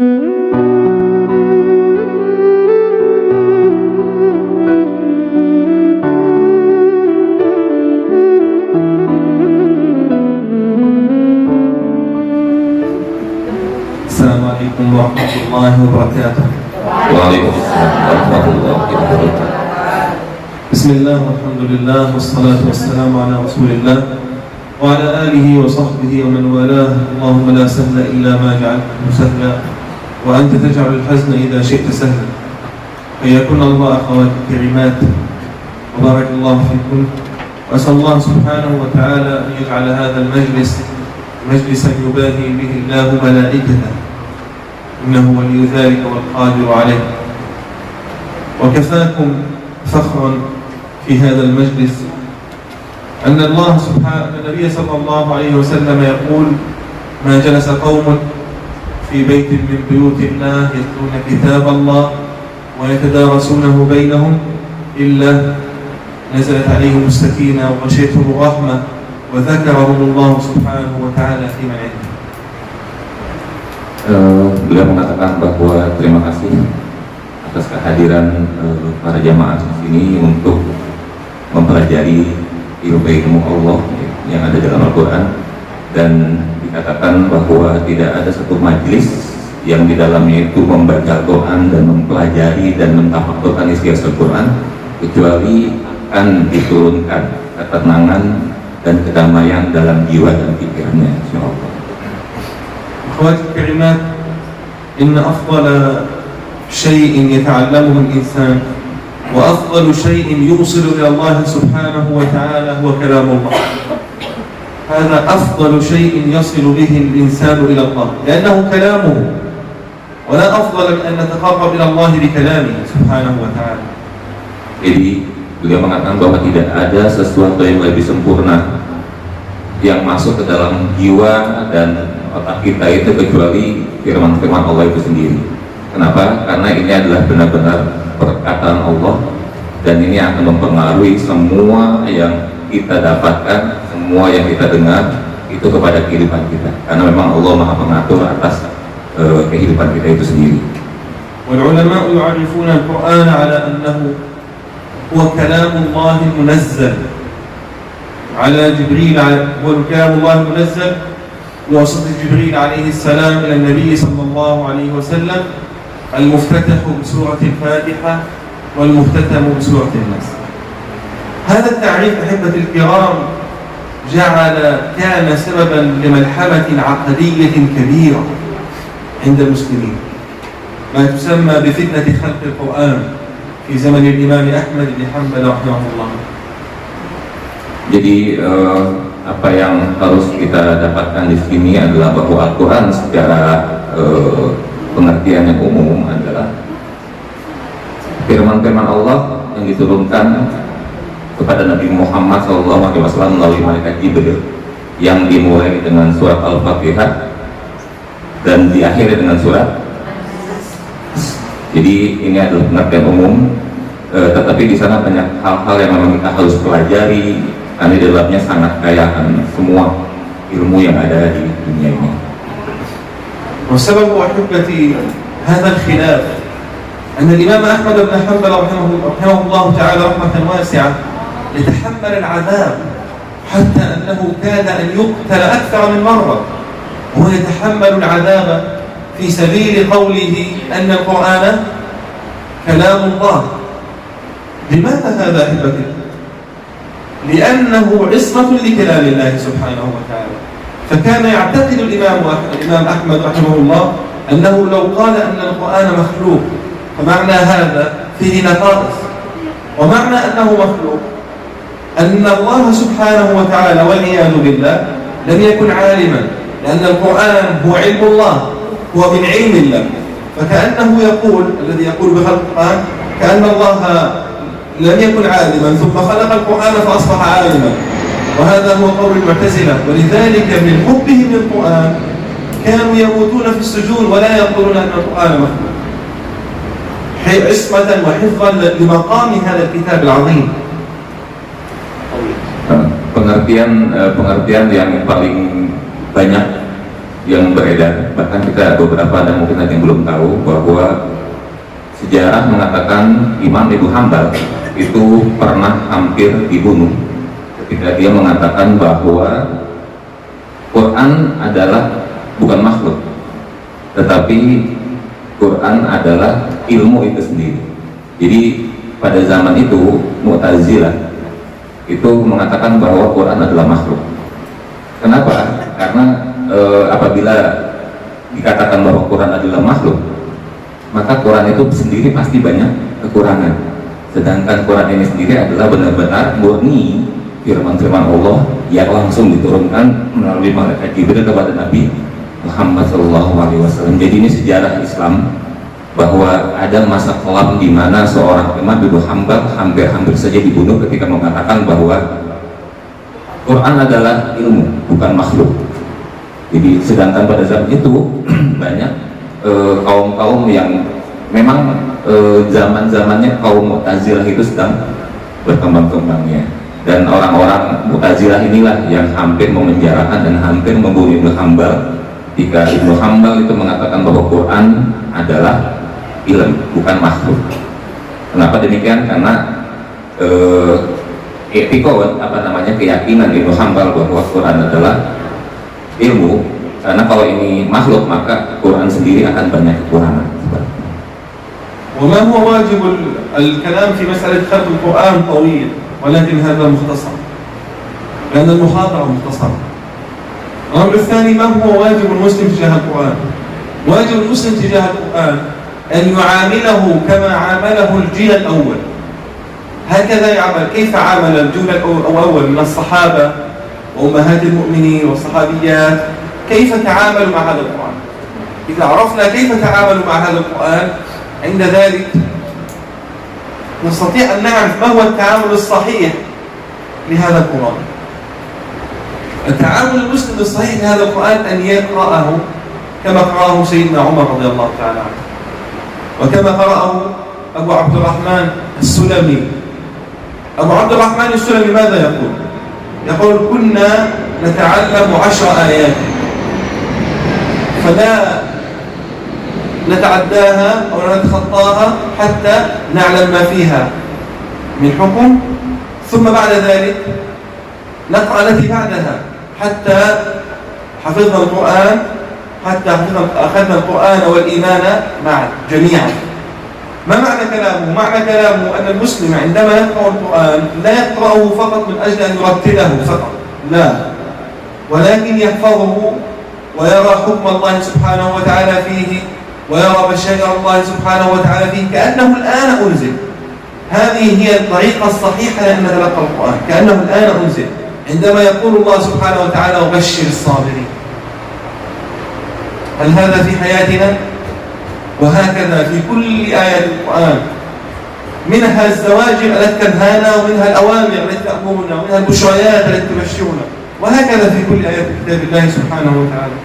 Assalamualaikum warahmatullahi wabarakatuh. Waalaikumsalam warahmatullahi wabarakatuh. Bismillah, walhamdulillah, wassalatu wassalamu ala rasulillah wa ala alihi wa sahbihi wa man walah. Allahumma la sahla illa ma ja'altahu sahla wa anta taj'alul hazna idha syi'ta sahla. Hayyakunna Allah akhawati karimat wa barakallahu fikum. Wa as'alullah subhanahu wa ta'ala an yaj'ala hadha al-majlis majlisan yubahi bihi Allahu malaikatahu innahu waliyyu dhalika wal qadiru alayh. Wa kafakum فخرا في هذا المجلس أن الله سبحانه النبي صلى الله عليه وسلم يقول: ما جلس قوم في بيت من بيوت الله يتلون كتاب الله ويتدارسونه بينهم إلا نزلت عليهم السكينة وغشيتهم الرحمة وذكرهم الله سبحانه وتعالى في من عنده. Beliau mengatakan bahwa terima kasih atas kehadiran para jamaah di sini untuk mempelajari ilmu Allah yang ada dalam Al-Quran, dan dikatakan bahwa tidak ada satu majelis yang di dalamnya itu membaca Al-Quran dan mempelajari dan mentafakkurkan isi Al-Quran kecuali akan diturunkan ketenangan dan kedamaian dalam jiwa dan pikirannya, insyaallah. Akhwati karimat, inna afdala شيء يتعلمه الإنسان وأفضل شيء يوصل إلى الله سبحانه وتعالى هو كلام الله. هذا أفضل شيء يصل به الإنسان إلى الله لأنه كلامه، ولا أفضل من أن نتقرب إلى الله بكلامه سبحانه وتعالى. Jadi beliau mengatakan bahwa tidak ada sesuatu yang lebih sempurna yang masuk ke dalam jiwa dan otak kita itu kecuali firman-firman Allah itu sendiri. Kenapa? Karena ini adalah benar-benar perkataan Allah, dan ini akan mempengaruhi semua yang kita dapatkan, semua yang kita dengar itu kepada kehidupan kita. Karena memang Allah Maha Pengatur atas kehidupan kita itu sendiri. والعلماء يعرفون القرآن على أنه هو كلام الله المنزل على جبريل، هو كلام الله المنزل بواسطة جبريل عليه السلام إلى النبي صلى الله عليه وسلم، المفتتح بسورة الفاتحة والمختتم بسورة الناس. هذا التعريف أحبة الكرام كان سببا لملحمة عقدية كبيرة عند المسلمين، ما تسمى بفتنة خلق القرآن في زمن الإمام أحمد بن حنبل رحمه الله. Jadi apa yang harus kita dapatkan di sini adalah bahwa Al-Quran secara pengertian yang umum adalah firman-firman Allah yang diturunkan kepada Nabi Muhammad SAW melalui malaikat Jibril, yang dimulai dengan surat Al-Fatihah dan diakhiri dengan surat. Jadi ini adalah pengertian umum, tetapi di sana banyak hal-hal yang memang kita harus pelajari karena di dalamnya sangat kaya akan semua ilmu yang ada di dunia ini. وسبب أحبتي هذا الخلاف أن الإمام أحمد بن حنبل رحمه الله تعالى رحمة واسعة يتحمل العذاب حتى أنه كاد أن يقتل أكثر من مرة، وهو يتحمل العذاب في سبيل قوله أن القرآن كلام الله. لماذا هذا أحبتي؟ لأنه عصمة لكلام الله سبحانه وتعالى. فكان يعتقد الإمام أحمد رحمه الله أنه لو قال أن القرآن مخلوق فمعنى هذا فيه نقائص، ومعنى أنه مخلوق أن الله سبحانه وتعالى والعياذ بالله لم يكن عالما، لأن القرآن هو علم الله، هو من علم الله. فكأنه يقول الذي يقول بخلق القرآن كأن الله لم يكن عالما ثم خلق القرآن فأصبح عالما، وهذا هو قول المعتزلة. ولذلك من حبهم للقرآن كانوا يموتون في السجون ولا يقولون أن القرآن مخلوق، عصمة وحفظا لمقام هذا الكتاب العظيم. Pengertian yang paling banyak yang beredar, bahkan kita beberapa dan mungkin ada yang belum tahu, bahwa sejarah mengatakan Imam Ibnu Hambal itu pernah hampir dibunuh ketika dia mengatakan bahwa Quran adalah bukan makhluk, tetapi Quran adalah ilmu itu sendiri. Jadi pada zaman itu Mu'tazilah itu mengatakan bahwa Quran adalah makhluk. Kenapa? Karena apabila dikatakan bahwa Quran adalah makhluk, maka Quran itu sendiri pasti banyak kekurangan. Sedangkan Quran ini sendiri adalah benar-benar murni firman-firman Allah yang langsung diturunkan melalui malaikat Jibril kepada Nabi Muhammad SAW. Jadi ini sejarah Islam bahwa ada masa kelam di mana seorang Imam Ibnu Hambal hampir-hampir saja dibunuh ketika mengatakan bahwa Quran adalah ilmu, bukan makhluk. Jadi sedangkan pada zaman itu banyak kaum-kaum yang memang zaman-zamannya kaum Mu'tazilah itu sedang berkembang-kembangnya, dan orang-orang Mu'tazilah inilah yang hampir memenjarakan dan hampir membunuh Ibnu Hambal ketika Ibnu Hambal itu mengatakan bahwa Quran adalah ilmu, bukan makhluk. Kenapa demikian? Karena keyakinan Ibnu Hambal bahwa Quran adalah ilmu, karena kalau ini makhluk maka Quran sendiri akan banyak kekurangan. وما هو واجب الكلام في مسألة خلق القرآن طويل، ولكن هذا مختصر لأن المحاضرة مختصرة. الأمر الثاني، ما هو واجب المسلم تجاه القرآن؟ واجب المسلم تجاه القرآن أن يعامله كما عامله الجيل الأول. هكذا يعمل. كيف عامل الجيل الأول من الصحابة وأمهات المؤمنين والصحابيات؟ كيف تعاملوا مع هذا القرآن؟ إذا عرفنا كيف تعاملوا مع هذا القرآن، عند ذلك نستطيع أن نعرف ما هو التعامل الصحيح لهذا القرآن. التعامل المسلم الصحيح لهذا القرآن أن يقرأه كما قرأه سيدنا عمر رضي الله تعالى عنه، وكما قرأه أبو عبد الرحمن السلمي. أبو عبد الرحمن السلمي ماذا يقول؟ يقول: كنا نتعلم 10 آيات فلا نتعداها أو نتخطاها حتى نعلم ما فيها من حكم، ثم بعد ذلك نقرأ التي بعدها حتى حفظنا القرآن، حتى أخذنا القرآن والإيمان معا جميعا. ما معنى كلامه؟ معنى كلامه أن المسلم عندما يقرأ القرآن لا يقرأه فقط من أجل أن يرتله فقط، لا، ولكن يحفظه ويرى حكم الله سبحانه وتعالى فيه، ويرى بشائر الله سبحانه وتعالى فيه كأنه الآن أنزل. هذه هي الطريقة الصحيحة لأن نتلقى القرآن، كأنه الآن أنزل، عندما يقول الله سبحانه وتعالى: وبشر الصابرين. هل هذا في حياتنا؟ وهكذا في كل آيات القرآن، منها الزواجر التي تنهانا، ومنها الأوامر التي تأمرنا، ومنها البشريات التي تبشرنا، وهكذا في كل آيات كتاب الله سبحانه وتعالى.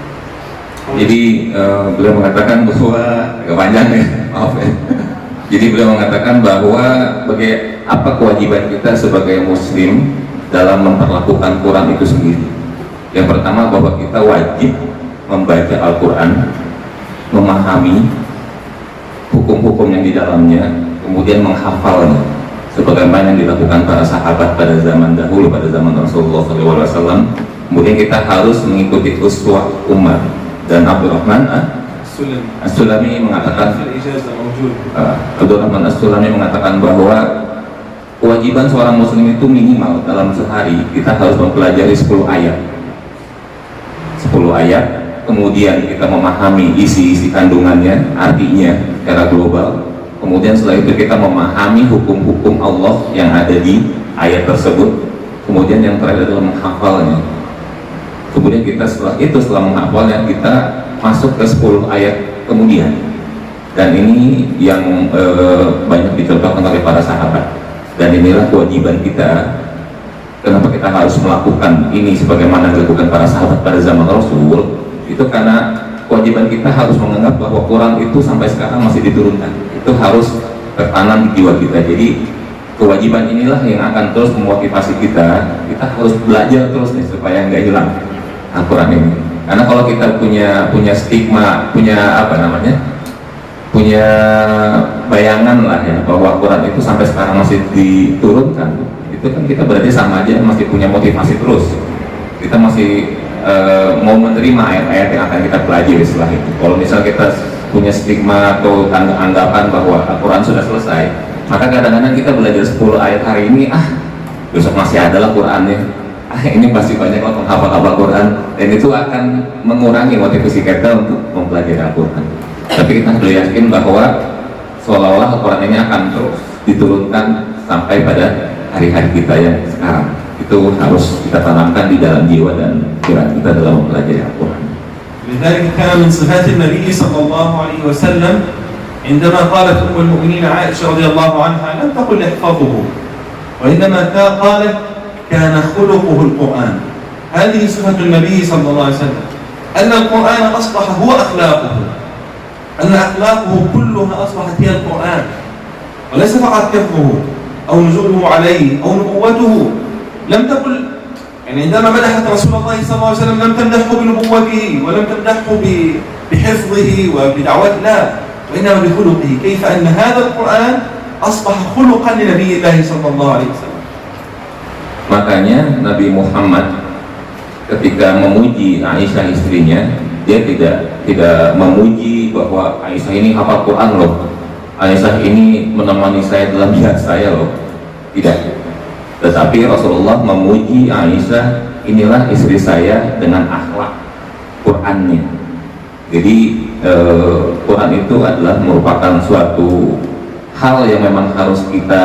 Jadi beliau mengatakan bahwa agak panjang ya, maaf ya. Jadi beliau mengatakan bahwa apa kewajiban kita sebagai muslim dalam memperlakukan Quran itu sendiri. Yang pertama, bahwa kita wajib membaca Al-Quran, memahami hukum-hukum yang di dalamnya, kemudian menghafalnya, sebagaimana yang dilakukan para sahabat pada zaman dahulu, pada zaman Rasulullah SAW. Kemudian kita harus mengikuti uswah umat. Dan Abdurrahman As-Sulami mengatakan, Abdurrahman As-Sulami mengatakan bahwa kewajiban seorang muslim itu minimal dalam sehari kita harus mempelajari 10 ayat. 10 ayat, kemudian kita memahami isi-isi kandungannya, artinya secara global. Kemudian setelah itu kita memahami hukum-hukum Allah yang ada di ayat tersebut. Kemudian yang terakhir adalah menghafalnya. Kemudian kita setelah menghafalnya, kita masuk ke 10 ayat kemudian. Dan ini yang banyak dicontohkan oleh para sahabat. Dan inilah kewajiban kita. Kenapa kita harus melakukan ini sebagaimana dilakukan para sahabat pada zaman Rasul? Itu karena kewajiban kita harus menganggap bahwa Quran itu sampai sekarang masih diturunkan. Itu harus tertanam di jiwa kita. Jadi kewajiban inilah yang akan terus memotivasi kita. Kita harus belajar terus nih supaya nggak hilang Al-Quran ini. Karena kalau kita punya stigma, punya apa namanya, punya bayangan lah ya bahwa Quran itu sampai sekarang masih diturunkan, itu kan kita berarti sama aja masih punya motivasi terus. Kita masih mau menerima ayat-ayat yang akan kita pelajari setelah itu. Kalau misal kita punya stigma atau anggapan bahwa Al-Quran sudah selesai, maka kadang-kadang kita belajar 10 ayat hari ini, besok masih ada lah Qurannya, ini pasti banyak lah penghafal Quran, dan itu akan mengurangi motivasi kita untuk mempelajari Al-Quran. Tapi kita harus yakin bahwa seolah-olah Al-Quran ini akan terus diturunkan sampai pada hari-hari kita yang sekarang. Itu harus kita tanamkan di dalam jiwa dan pikiran kita dalam mempelajari Al-Quran. لذلك كان من صفات النبي صلى الله عليه وسلم عندما قالت أم المؤمنين عائشة رضي الله عنها لم تقل احفظه، وإنما قالت كان خلقه القرآن. هذه صفة النبي صلى الله عليه وسلم، أن القرآن أصبح هو أخلاقه، أن أخلاقه كلها أصبحت هي القرآن، وليس فقط حفظه أو نزوله عليه أو نبوته. لم تقل يعني عندما مدحت رسول الله صلى الله عليه وسلم لم تمدحه بنبوته ولم تمدحه بحفظه وبدعوته، لا، وإنما بخلقه، كيف أن هذا القرآن أصبح خلقا لنبي الله صلى الله عليه وسلم. Makanya Nabi Muhammad ketika memuji Aisyah istrinya, dia tidak memuji bahwa Aisyah ini hafal Quran loh, Aisyah ini menemani saya dalam jihad saya loh, tidak. Tetapi Rasulullah memuji Aisyah, inilah istri saya dengan akhlak Qurannya. Jadi Quran itu adalah merupakan suatu hal yang memang harus kita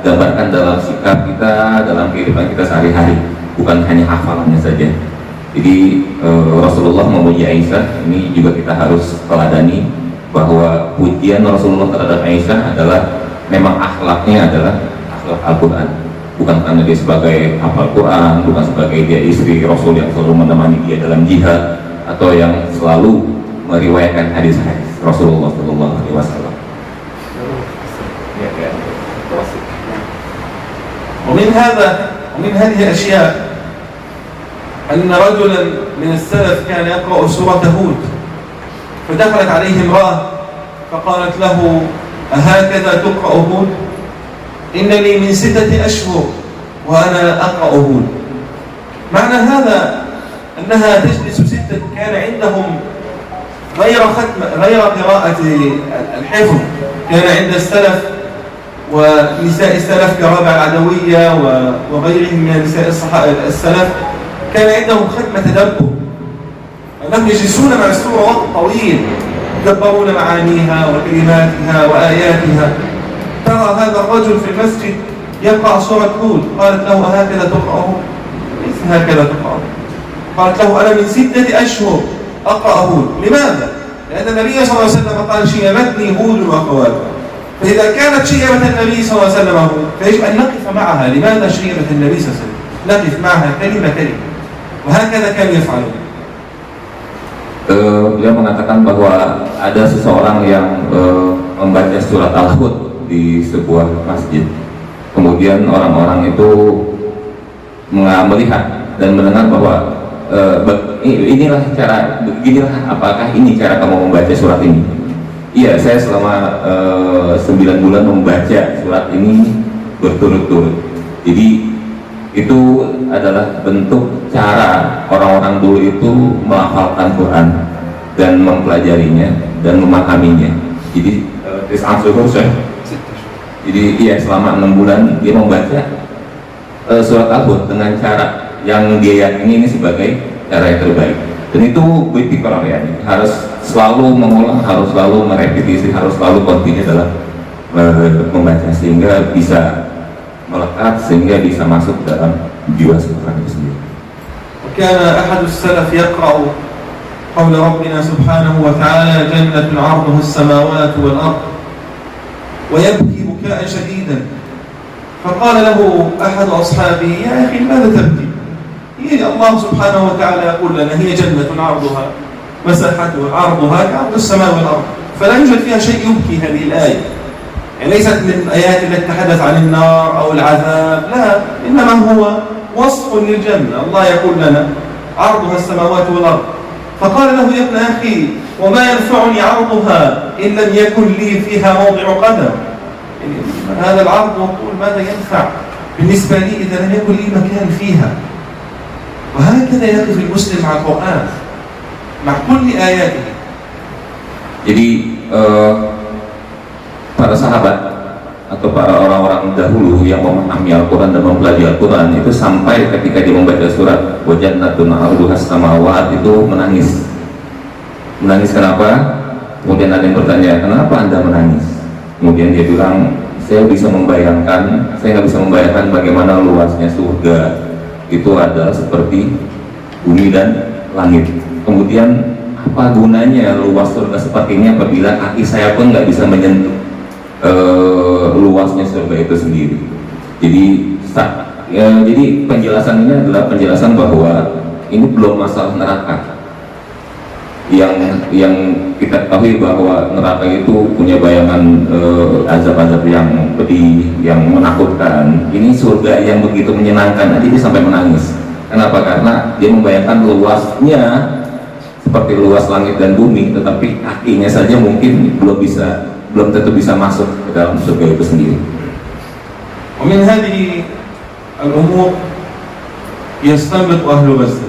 gambarkan dalam sikap kita, dalam kehidupan kita sehari-hari, bukan hanya hafalannya saja. Jadi Rasulullah memuji Aisyah, ini juga kita harus teladani bahwa pujian Rasulullah terhadap Aisyah adalah memang akhlaknya adalah akhlak Al-Quran, bukan karena dia sebagai hafal Quran, bukan sebagai dia istri Rasul yang selalu menemani dia dalam jihad, atau yang selalu meriwayatkan hadis-hadis Rasulullah SAW. ومن هذه الأشياء أن رجلا من السلف كان يقرأ سورة هود، فدخلت عليه امرأة فقالت له أهكذا تقرأ هود؟ إنني من 6 أشهر وأنا أقرأ هود. معنى هذا أنها تجلس 6، كان عندهم غير قراءة الحفظ، كان عند السلف ونساء السلف كرابع العدوية وغيرهم من نساء السلف، كان عندهم ختم تدبر، أنهم يجلسون مع السورة وقت طويل يدبرون معانيها وكلماتها وآياتها. ترى هذا الرجل في المسجد يقرأ سورة هود، قالت له أهكذا تقرأه؟ ليس هكذا تقرأه. قالت له أنا من 6 أشهر أقرأ هود. لماذا؟ لأن النبي صلى الله عليه وسلم قال شيمتني هود وأخواتها، فإذا كانت شيمة النبي صلى الله عليه وسلم هود فيجب أن نقف معها. لماذا شيمة النبي صلى الله عليه وسلم؟ نقف معها كلمة كلمة، وهكذا كانوا يفعلون. Beliau mengatakan bahwa ada seseorang yang membaca surat Al-Hud di sebuah masjid. Kemudian orang-orang itu melihat dan mendengar bahwa inilah cara, beginilah apakah ini cara kamu membaca surat ini? Iya, saya selama 9 bulan membaca surat ini berturut-turut. Jadi itu adalah bentuk cara orang-orang dulu itu melafalkan Quran dan mempelajarinya dan memahaminya. Jadi jadi iya, selama 6 bulan dia membaca surat Al-Hud dengan cara yang dia yakini ini sebagai cara yang terbaik. Dan itu bertikar ya, harus selalu mengulang, harus selalu merepetisi, harus selalu continue dalam membaca sehingga bisa melekat, sehingga bisa masuk dalam jiwa seorang itu sendiri. وكان أحد السلف يقرأ قول ربنا سبحانه وتعالى جنة عرضها السماوات والأرض ويبكي بكاء شديدا، فقال له أحد أصحابه يا أخي ماذا تبكي؟ هي الله سبحانه وتعالى يقول لنا هي جنة عرضها مساحتها عرضها كعرض السماء والأرض، فلا يوجد فيها شيء يبكي هذه الآية. يعني ليست من الآيات التي تتحدث عن النار أو العذاب، لا، إنما هو وصف للجنة. الله يقول لنا عرضها السماوات والأرض فقال له يا ابن أخي وما ينفعني عرضها إن لم يكن لي فيها موضع قدم. يعني هذا العرض والطول ماذا ينفع بالنسبة لي إذا لم يكن لي مكان فيها؟ وهكذا يقف المسلم مع القرآن مع كل آياته. Jadi para sahabat atau para orang-orang dahulu yang memahami Al-Quran dan mempelajari Al-Quran itu sampai ketika dia membaca surat wajannatun 'arduhas samawat itu menangis. Menangis kenapa? Kemudian ada yang bertanya, kenapa Anda menangis? Kemudian dia bilang, saya nggak bisa membayangkan bagaimana luasnya surga itu adalah seperti bumi dan langit. Kemudian apa gunanya luas surga seperti ini apabila kaki saya pun nggak bisa menyentuh luasnya surga itu sendiri. Jadi penjelasan ini adalah penjelasan bahwa ini belum masalah neraka. Yang kita ketahui bahwa neraka itu punya bayangan azab-azab yang pedih, yang menakutkan. Ini surga yang begitu menyenangkan, nanti dia sampai menangis. Kenapa? Karena dia membayangkan luasnya seperti luas langit dan bumi, tetapi kakinya saja mungkin belum tentu bisa masuk ke dalam surga itu sendiri. ومن هذه الأمور يستنبط أهل غزة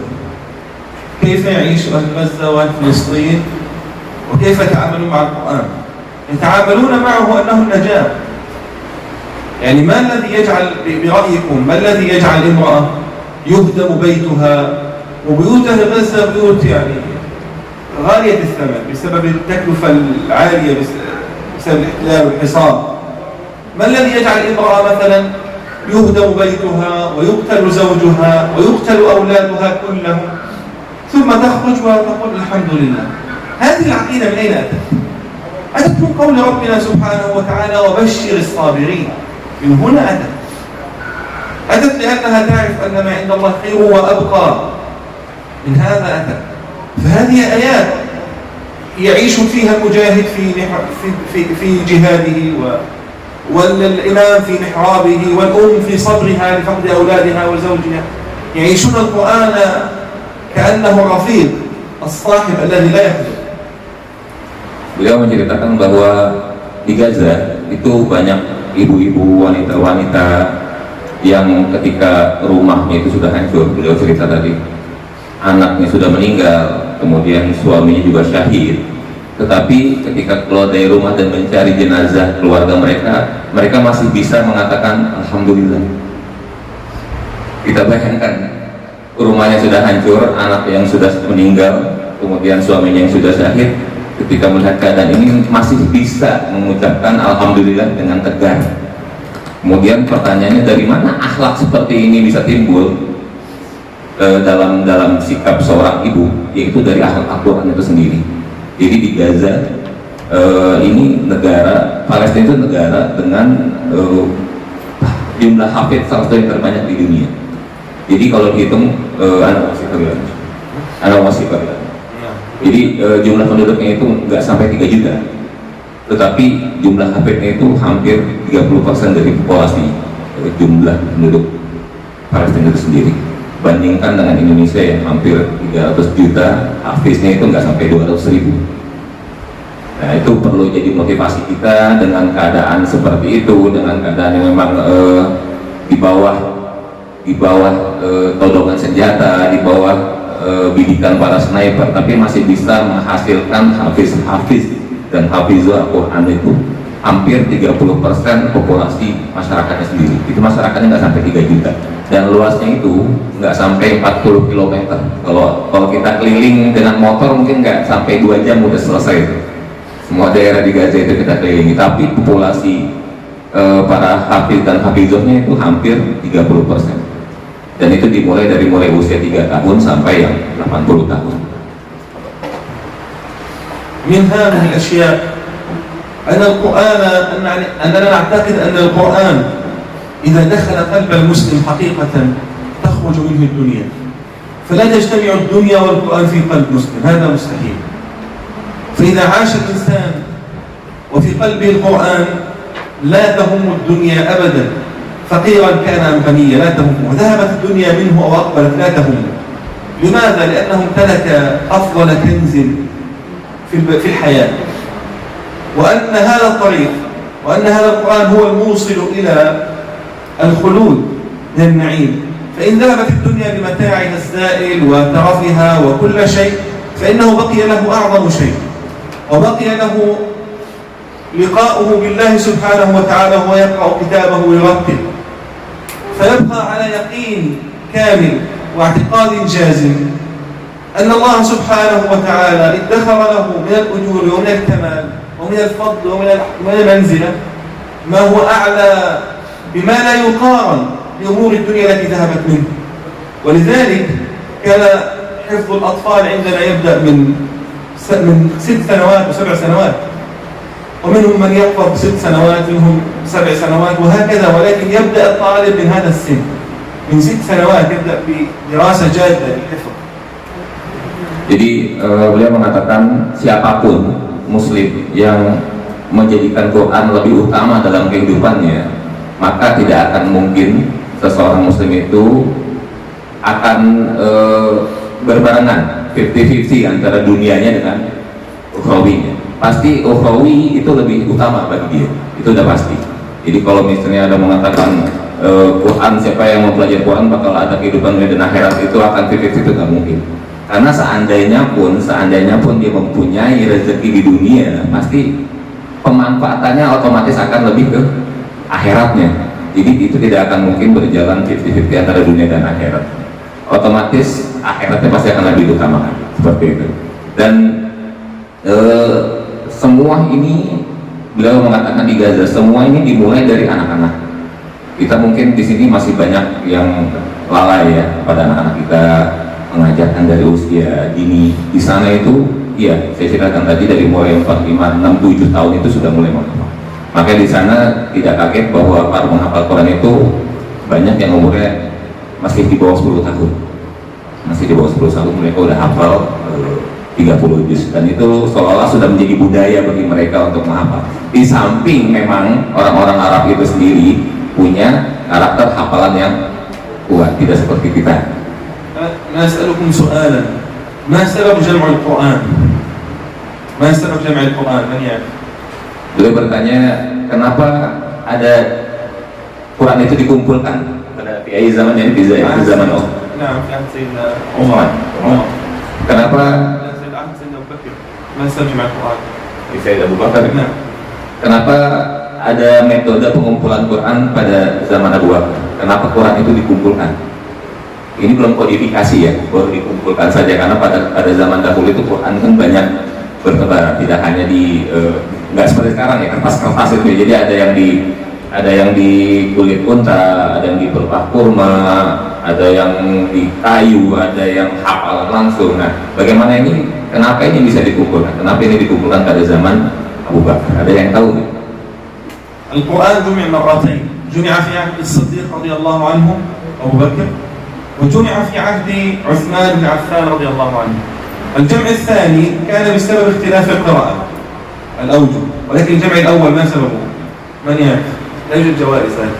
كيف يعيش أهل غزة وأهل فلسطين وكيف يتعاملون مع القرآن. يتعاملون معه أنه النجاة. يعني ما الذي يجعل برأيكم ما الذي يجعل امرأة يهدم بيتها وبيوت أهل غزة بيوت يعني غالية الثمن بسبب التكلفة العالية بسبب الاحتلال والحصار. ما الذي يجعل امرأة مثلا يهدم بيتها ويقتل زوجها ويقتل أولادها كلهم ثم تخرج وتقول الحمد لله؟ هذه العقيدة من أين أتت؟ أتت من قول ربنا سبحانه وتعالى وبشر الصابرين. من هنا أتت لأنها تعرف أن ما عند الله خير وأبقى. من هذا أتت. فهذه آيات يعيش فيها المجاهد في جهاده والإمام في محرابه والأم في صبرها لفقد أولادها وزوجها. يعيشون القرآن كأنه الرفيق الصاحب الذي لا يخذل. Beliau menceritakan bahwa di Gaza itu banyak ibu-ibu, wanita-wanita yang ketika rumahnya itu sudah hancur, beliau cerita tadi, anaknya sudah meninggal, kemudian suaminya juga syahid, tetapi ketika keluar dari rumah dan mencari jenazah keluarga mereka masih bisa mengatakan alhamdulillah. Kita bayangkan, rumahnya sudah hancur, anak yang sudah meninggal, kemudian suaminya yang sudah syahid, ketika melihat keadaan ini masih bisa mengucapkan alhamdulillah dengan tegar. Kemudian pertanyaannya, dari mana akhlak seperti ini bisa timbul dalam sikap seorang ibu, yaitu dari akhlak Al-Quran itu sendiri. Jadi di Gaza ini negara, Palestina itu negara dengan jumlah hafid salah satu yang terbanyak di dunia. Jadi kalau dihitung jadi jumlah penduduknya itu nggak sampai 3 juta, tetapi jumlah hafidnya itu hampir 30% dari populasi jumlah penduduk Palestina itu sendiri. Bandingkan dengan Indonesia yang hampir 300 juta, hafiznya itu nggak sampai 200.000. Nah, itu perlu jadi motivasi kita dengan keadaan seperti itu, dengan keadaan yang memang di bawah todongan senjata, di bawah bidikan para sniper, tapi masih bisa menghasilkan hafiz dan hafizul Al-Quran itu hampir 30% populasi masyarakatnya sendiri. Itu masyarakatnya nggak sampai 3 juta dan luasnya itu nggak sampai 40 km. Kalau kita keliling dengan motor mungkin nggak sampai 2 jam udah selesai itu. Semua daerah di Gaza itu kita kelilingi, tapi populasi para hafiz dan hafizahnya itu hampir 30%. Dan itu dimulai dari usia 3 tahun sampai yang 80 tahun. من هذه الأشياء أن القرآن أننا نعتقد أن القرآن إذا دخل قلب المسلم حقيقة تخرج منه الدنيا، فلا تجتمع الدنيا والقرآن في قلب مسلم، هذا مستحيل. فإذا عاش الإنسان وفي قلبه القرآن لا تهم الدنيا أبدا، فقيرا كان أم غنيا لا تهمه، ذهبت الدنيا منه أو أقبلت لا تهمه. لماذا؟ لأنه امتلك أفضل كنز في الحياة، وأن هذا الطريق وأن هذا القرآن هو الموصل إلى الخلود من النعيم. فإن ذهبت الدنيا بمتاعها الزائل وترفها وكل شيء، فإنه بقي له أعظم شيء، وبقي له لقاؤه بالله سبحانه وتعالى وهو يقرأ كتابه ويرتل، فيبقى على يقين كامل واعتقاد جازم أن الله سبحانه وتعالى ادخر له من الأجور ومن الكمال ومن الفضل ومن المنزلة ما هو أعلى بما لا يقارن بأمور الدنيا التي ذهبت منه. ولذلك كان حفظ الأطفال عندنا يبدأ من 6 سنوات و7 سنوات، ومنهم من يحفظ 6 سنوات، منهم 7 سنوات، وهكذا. ولكن يبدأ الطالب من هذا السن، من 6 سنوات يبدأ بدراسة جادة للحفظ. Jadi beliau mengatakan siapapun muslim yang menjadikan Quran lebih utama dalam kehidupannya, maka tidak akan mungkin seseorang muslim itu akan berbarengan 50-50 antara dunianya dengan ukhrawinya. Pasti ukhrawi itu lebih utama bagi dia, itu udah pasti. Jadi kalau misalnya ada mengatakan Quran, siapa yang mempelajari Quran bakal ada kehidupan dunia dan akhirat, itu akan 50-50, itu nggak mungkin. Karena seandainya pun dia mempunyai rezeki di dunia, pasti pemanfaatannya otomatis akan lebih ke akhiratnya. Jadi itu tidak akan mungkin berjalan 50-50 antara dunia dan akhirat. Otomatis akhiratnya pasti akan lebih utamakan, seperti itu. Dan semua ini beliau mengatakan di Gaza, semua ini dimulai dari anak-anak. Kita mungkin di sini masih banyak yang lalai ya pada anak-anak kita, mengajarkan dari usia dini. Di sana itu, iya, saya ceritakan tadi dari mulai 4, 5, 6, 7 tahun itu sudah mulai menghafal. Makanya di sana tidak kaget bahwa para penghafal Quran itu banyak yang umurnya masih di bawah 10 tahun. Masih di bawah 10 tahun mereka udah hafal 30 juz, dan itu seolah-olah sudah menjadi budaya bagi mereka untuk menghafal. Di samping memang orang-orang Arab itu sendiri punya karakter hafalan yang kuat, tidak seperti kita. أنا أسألكم سؤالا، ما سبب جمع القرآن؟ ما سبب جمع القرآن؟ من يعرف؟ Beliau bertanya, kenapa ada Quran itu dikumpulkan pada di zaman yang di zaman Allah? نعم، في عهد سيدنا Umar. Kenapa? في عهد سيدنا أبو بكر. ما سبب جمع القرآن؟ Di Sayyid Abu Bakar. نعم. Kenapa ada metode pengumpulan Quran pada zaman Abu Bakar? Kenapa Quran itu dikumpulkan? Ini belum kodifikasi ya, baru dikumpulkan saja, karena pada zaman dahulu itu Quran kan banyak bertebaran, tidak hanya di nggak seperti sekarang ya kertas-kertas itu ya. Jadi ada yang di kulit unta, ada yang di pelepah kurma, ada yang di kayu, ada yang hafalan langsung. Nah, bagaimana ini? Kenapa ini bisa dikumpulkan? Kenapa ini dikumpulkan pada zaman Abu Bakar? Ada yang tahu? القرآن جمع مرتين، جمع في عهد الصديق رضي الله عنه أبو بكر، وجمع في عهد عثمان بن عفان رضي الله عنه. الجمع الثاني كان بسبب اختلاف القراءة الأوجه، ولكن الجمع الأول ما سببه؟ من يعرف؟ لا يوجد جوائز هذه.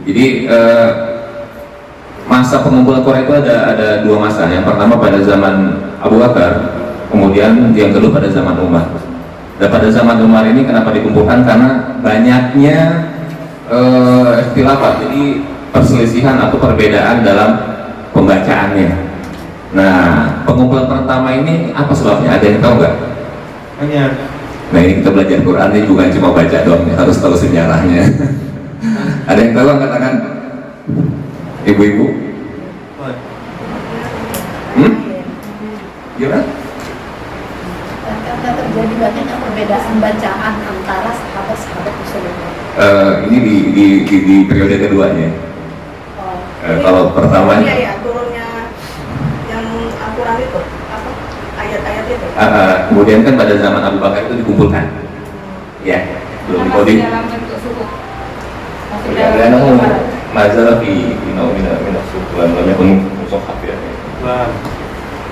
Jadi masa pengumpulan Quran itu ada 2 masa. Yang pertama pada zaman Abu Bakar, kemudian yang kedua pada zaman Umar. Dan pada zaman Umar ini kenapa dikumpulkan? Karena banyaknya ikhtilafat, jadi perselisihan atau perbedaan dalam pembacaannya. Nah, pengumpulan pertama ini apa sebabnya? Ada yang tahu nggak? Nah, ini kita belajar Quran ini bukan cuma baca doang, harus tahu sejarahnya. Ada yang tahu? Angkat tangan, ibu-ibu. Gimana? Karena terjadi banyaknya perbedaan bacaan antara sahabat-sahabat Rasulullah. Ini di periode keduanya. Kalau pertama turunnya yang Al-Quran itu apa ayat-ayat itu. Kemudian kan pada zaman Abu Bakar itu dikumpulkan, ya, belum dikodik. Karena masalah di minat sukuan banyak musohaf ya.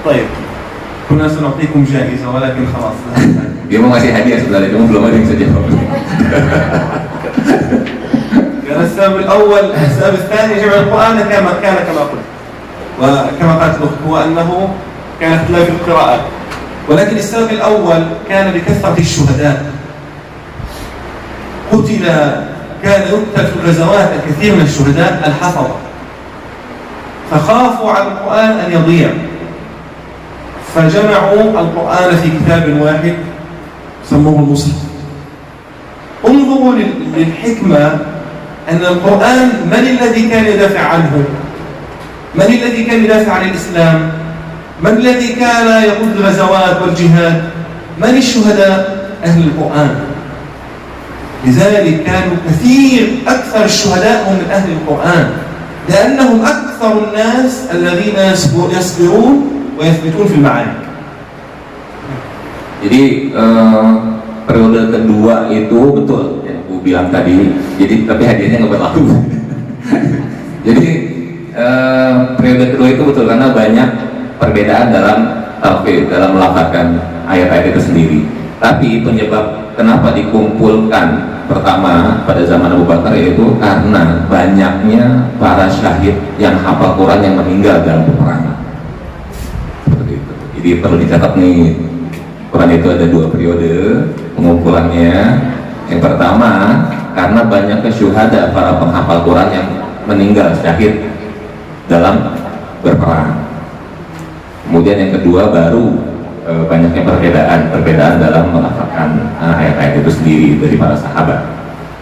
طيب كنا سنعطيكم جائزة ولكن خلاص. Dia mau ngasih hadiah sebenarnya, cuma belum ada yang bisa jawab. كان السبب الأول، السبب الثاني جمع القرآن كان كما قلت. وكما قالت الأخت هو أنه كان اختلاف القراءات، ولكن السبب الأول كان بكثرة الشهداء. كان يقتل في الغزوات الكثير من الشهداء الحفظة، فخافوا على القرآن أن يضيع، فجمعوا القرآن في كتاب واحد سموه المصحف. انظروا للحكمة، أن القرآن من الذي كان يدافع عنه؟ من الذي كان يدافع عن الإسلام؟ من الذي كان يقود الغزوات والجهاد؟ من الشهداء؟ أهل القرآن. لذلك كانوا أكثر الشهداء هم من أهل القرآن، لأنهم أكثر الناس الذين يصبرون ويثبتون في المعارك. Jadi periode kedua itu betul yang aku bilang tadi. Jadi tapi hadiahnya nggak berlaku. Jadi periode kedua itu betul karena banyak perbedaan dalam tafsir, dalam melafazkan ayat-ayat itu sendiri. Tapi penyebab kenapa dikumpulkan pertama pada zaman Abu Bakar yaitu karena banyaknya para syahid yang hafal Quran yang meninggal dalam peperangan. Seperti itu. Jadi perlu dicatat nih, Quran itu ada dua periode pengumpulannya. Yang pertama karena banyaknya syuhada, para penghafal Quran yang meninggal syahid dalam berperang. Kemudian yang kedua baru banyaknya perbedaan dalam melafazkan ayat-ayat itu sendiri dari para sahabat.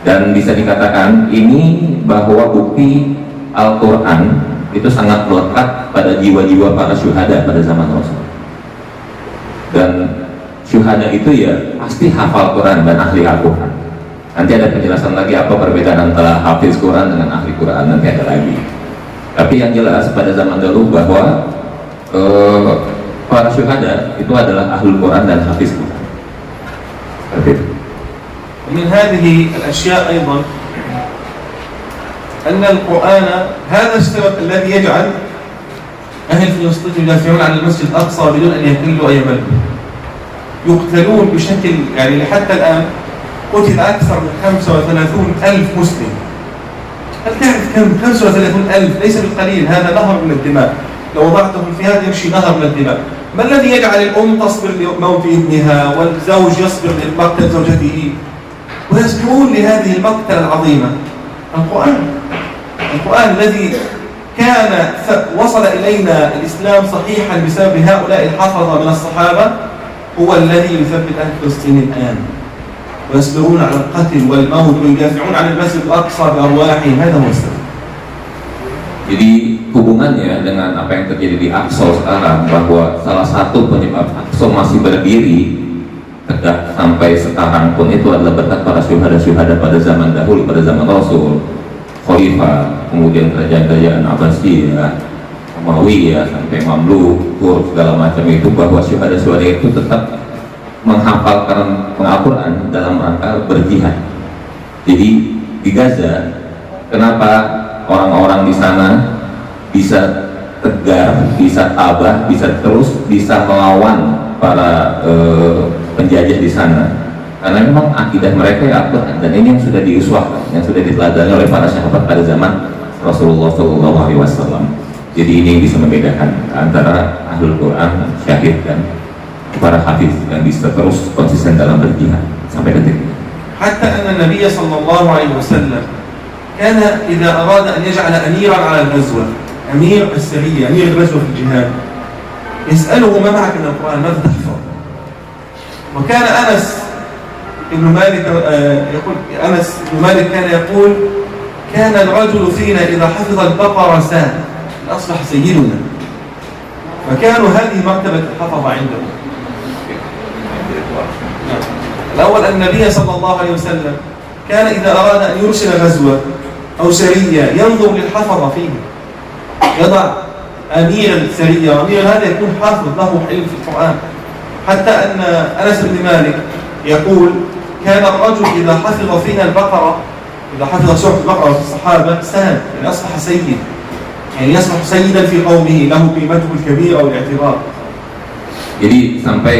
Dan bisa dikatakan ini bahwa bukti Al-Quran itu sangat melekat pada jiwa-jiwa para syuhada pada zaman Rasul. Dan syuhada itu ya pasti hafal Quran dan ahli Al-Quran. Nanti ada penjelasan lagi apa perbedaan antara hafiz Quran dengan ahli Quran, nanti ada lagi. Tapi yang jelas pada zaman dahulu bahwa para syuhada itu adalah ahlul Quran dan hafiz Quran. Seperti itu. من هذه الأشياء أيضا أن القرآن هذا السبب الذي يجعل أهل فلسطين يدافعون عن المسجد الأقصى بدون أن يكلوا أي ملك، يقتلون بشكل يعني حتى الآن قتل أكثر من 35,000 مسلم. هل تعرف كم 35,000؟ ليس بالقليل، هذا نهر من الدماء، لو وضعتهم في هذا يمشي نهر من الدماء. ما الذي يجعل الأم تصبر لموت ابنها والزوج يصبر لمقتل زوجته ويصبرون لهذه المقتلة العظيمة؟ القرآن الذي كان وصل إلينا الإسلام صحيحا بسبب هؤلاء الحفظة من الصحابة هو الذي يثبت أهل فلسطين الآن ويصبرون على القتل والموت ويدافعون عن المسجد الأقصى بأرواحهم. هذا هو السبب. Jadi hubungannya dengan apa yang terjadi di Aqsa sekarang, bahwa salah satu penyebab Aqsa masih berdiri tegak sampai sekarang pun itu adalah berkat para syuhada-syuhada pada zaman dahulu, pada zaman Rasul, Khalifah, kemudian kerajaan-kerajaan Abbasiyah, Umayyah, sampai Mamluk, Turk, segala macam itu, bahwa syuhada-syuhada itu tetap menghafalkan Al-Quran dalam rangka berjihad. Jadi di Gaza, kenapa orang-orang di sana bisa tegar, bisa tabah, bisa melawan para penjajah di sana? Karena memang akidah mereka ya Al-Quran, dan ini yang sudah diuswahkan, yang sudah diteladani oleh para sahabat pada zaman Rasulullah SAW. Jadi ini yang bisa membedakan antara ahlul Quran, syahid, dan para hafiz yang bisa terus konsisten dalam berjihad sampai detik ini. حتى أن النبي صلى الله عليه وسلم كان إذا أراد أن يجعل أميرا على الغزوة، أمير السرية، أمير الغزوة في الجهاد، يسأله ما معك من القرآن، ماذا تحفظ؟ وكان أنس بن مالك يقول، أنس بن مالك كان يقول: كان الرجل فينا إذا حفظ البقرة ساد أصبح سيدنا. فكانوا هذه مرتبة الحفظة عندهم. الأول أن النبي صلى الله عليه وسلم كان إذا أراد أن يرسل غزوة أو سرية ينظر للحفظة فيه، يضع أمير السرية، وأمير هذا يكون حافظ له علم في القرآن. حتى أن أنس بن مالك يقول: كان الرجل إذا حفظ فينا البقرة، إذا حفظ سورة البقرة في الصحابة ساد، يعني أصبح سيد، يعني يصبح سيدا في قومه، له قيمته الكبيرة والاعتبار. Jadi sampai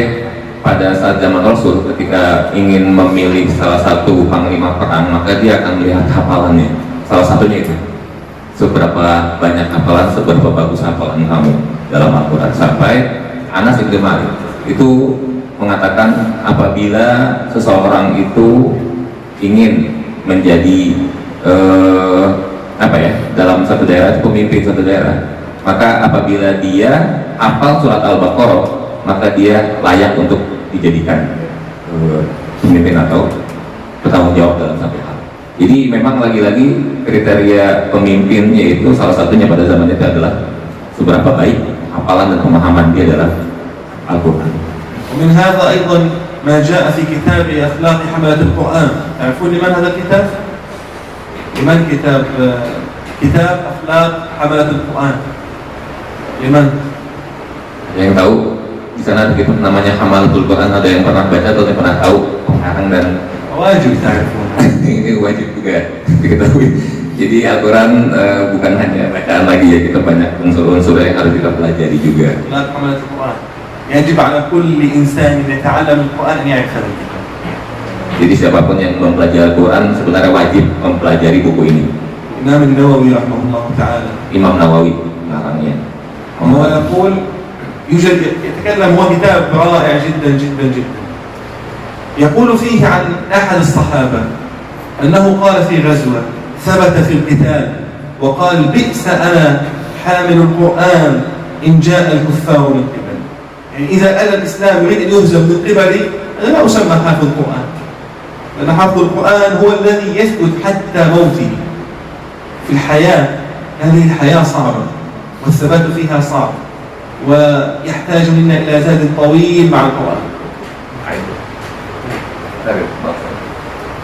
pada saat zaman Rasul ketika ingin memilih salah satu panglima perang, maka dia akan melihat hafalannya. Salah satunya itu seberapa banyak hafalan, seberapa bagus hafalan kamu dalam Al-Quran. Sampai Anas bin Malik itu mengatakan apabila seseorang itu ingin menjadi dalam satu daerah, pemimpin satu daerah, maka apabila dia hafal surat Al-Baqarah, maka dia layak untuk dijadikan pemimpin atau bertanggung jawab dalam satu hal. Jadi memang lagi-lagi kriteria pemimpin yaitu salah satunya pada zaman itu adalah seberapa baik hafalan dan pemahaman dia dalam Al-Quran. ومن هذا أيضا ما جاء في كتاب أخلاق حملة القرآن. تعرفون لمن هذا الكتاب؟ لمن كتاب أخلاق حملة القرآن؟ لمن؟ Yang tahu di sana ada kitab namanya Hamalatul Quran, ada yang pernah baca atau yang pernah tahu pengarang dan واجب تعرفون. ini wajib juga diketahui. Jadi Al-Quran bukan hanya bacaan lagi ya, kita banyak unsur-unsur yang harus kita pelajari juga. أخلاق حملة القرآن. يجب على كل إنسان يتعلم القرآن أن يعرف هذا الكتاب. Jadi siapapun yang mempelajari Al-Quran sebenarnya wajib mempelajari buku ini. الإمام النووي رحمه الله تعالى Imam Nawawi mengarangnya. هو يقول يتكلم، هو كتاب رائع جدا جدا جدا. يقول فيه عن أحد الصحابة أنه قال في غزوة ثبت في القتال وقال بئس أنا حامل القرآن إن جاء الكفار من قبل. يعني إذا أتى الإسلام يريد أن يهزم من قبلي أنا لا أسمى حافظ القرآن، لأن حافظ القرآن هو الذي يثبت حتى موته. في الحياة هذه الحياة صعبة والثبات فيها صعب ويحتاج منا إلى زاد طويل مع القرآن.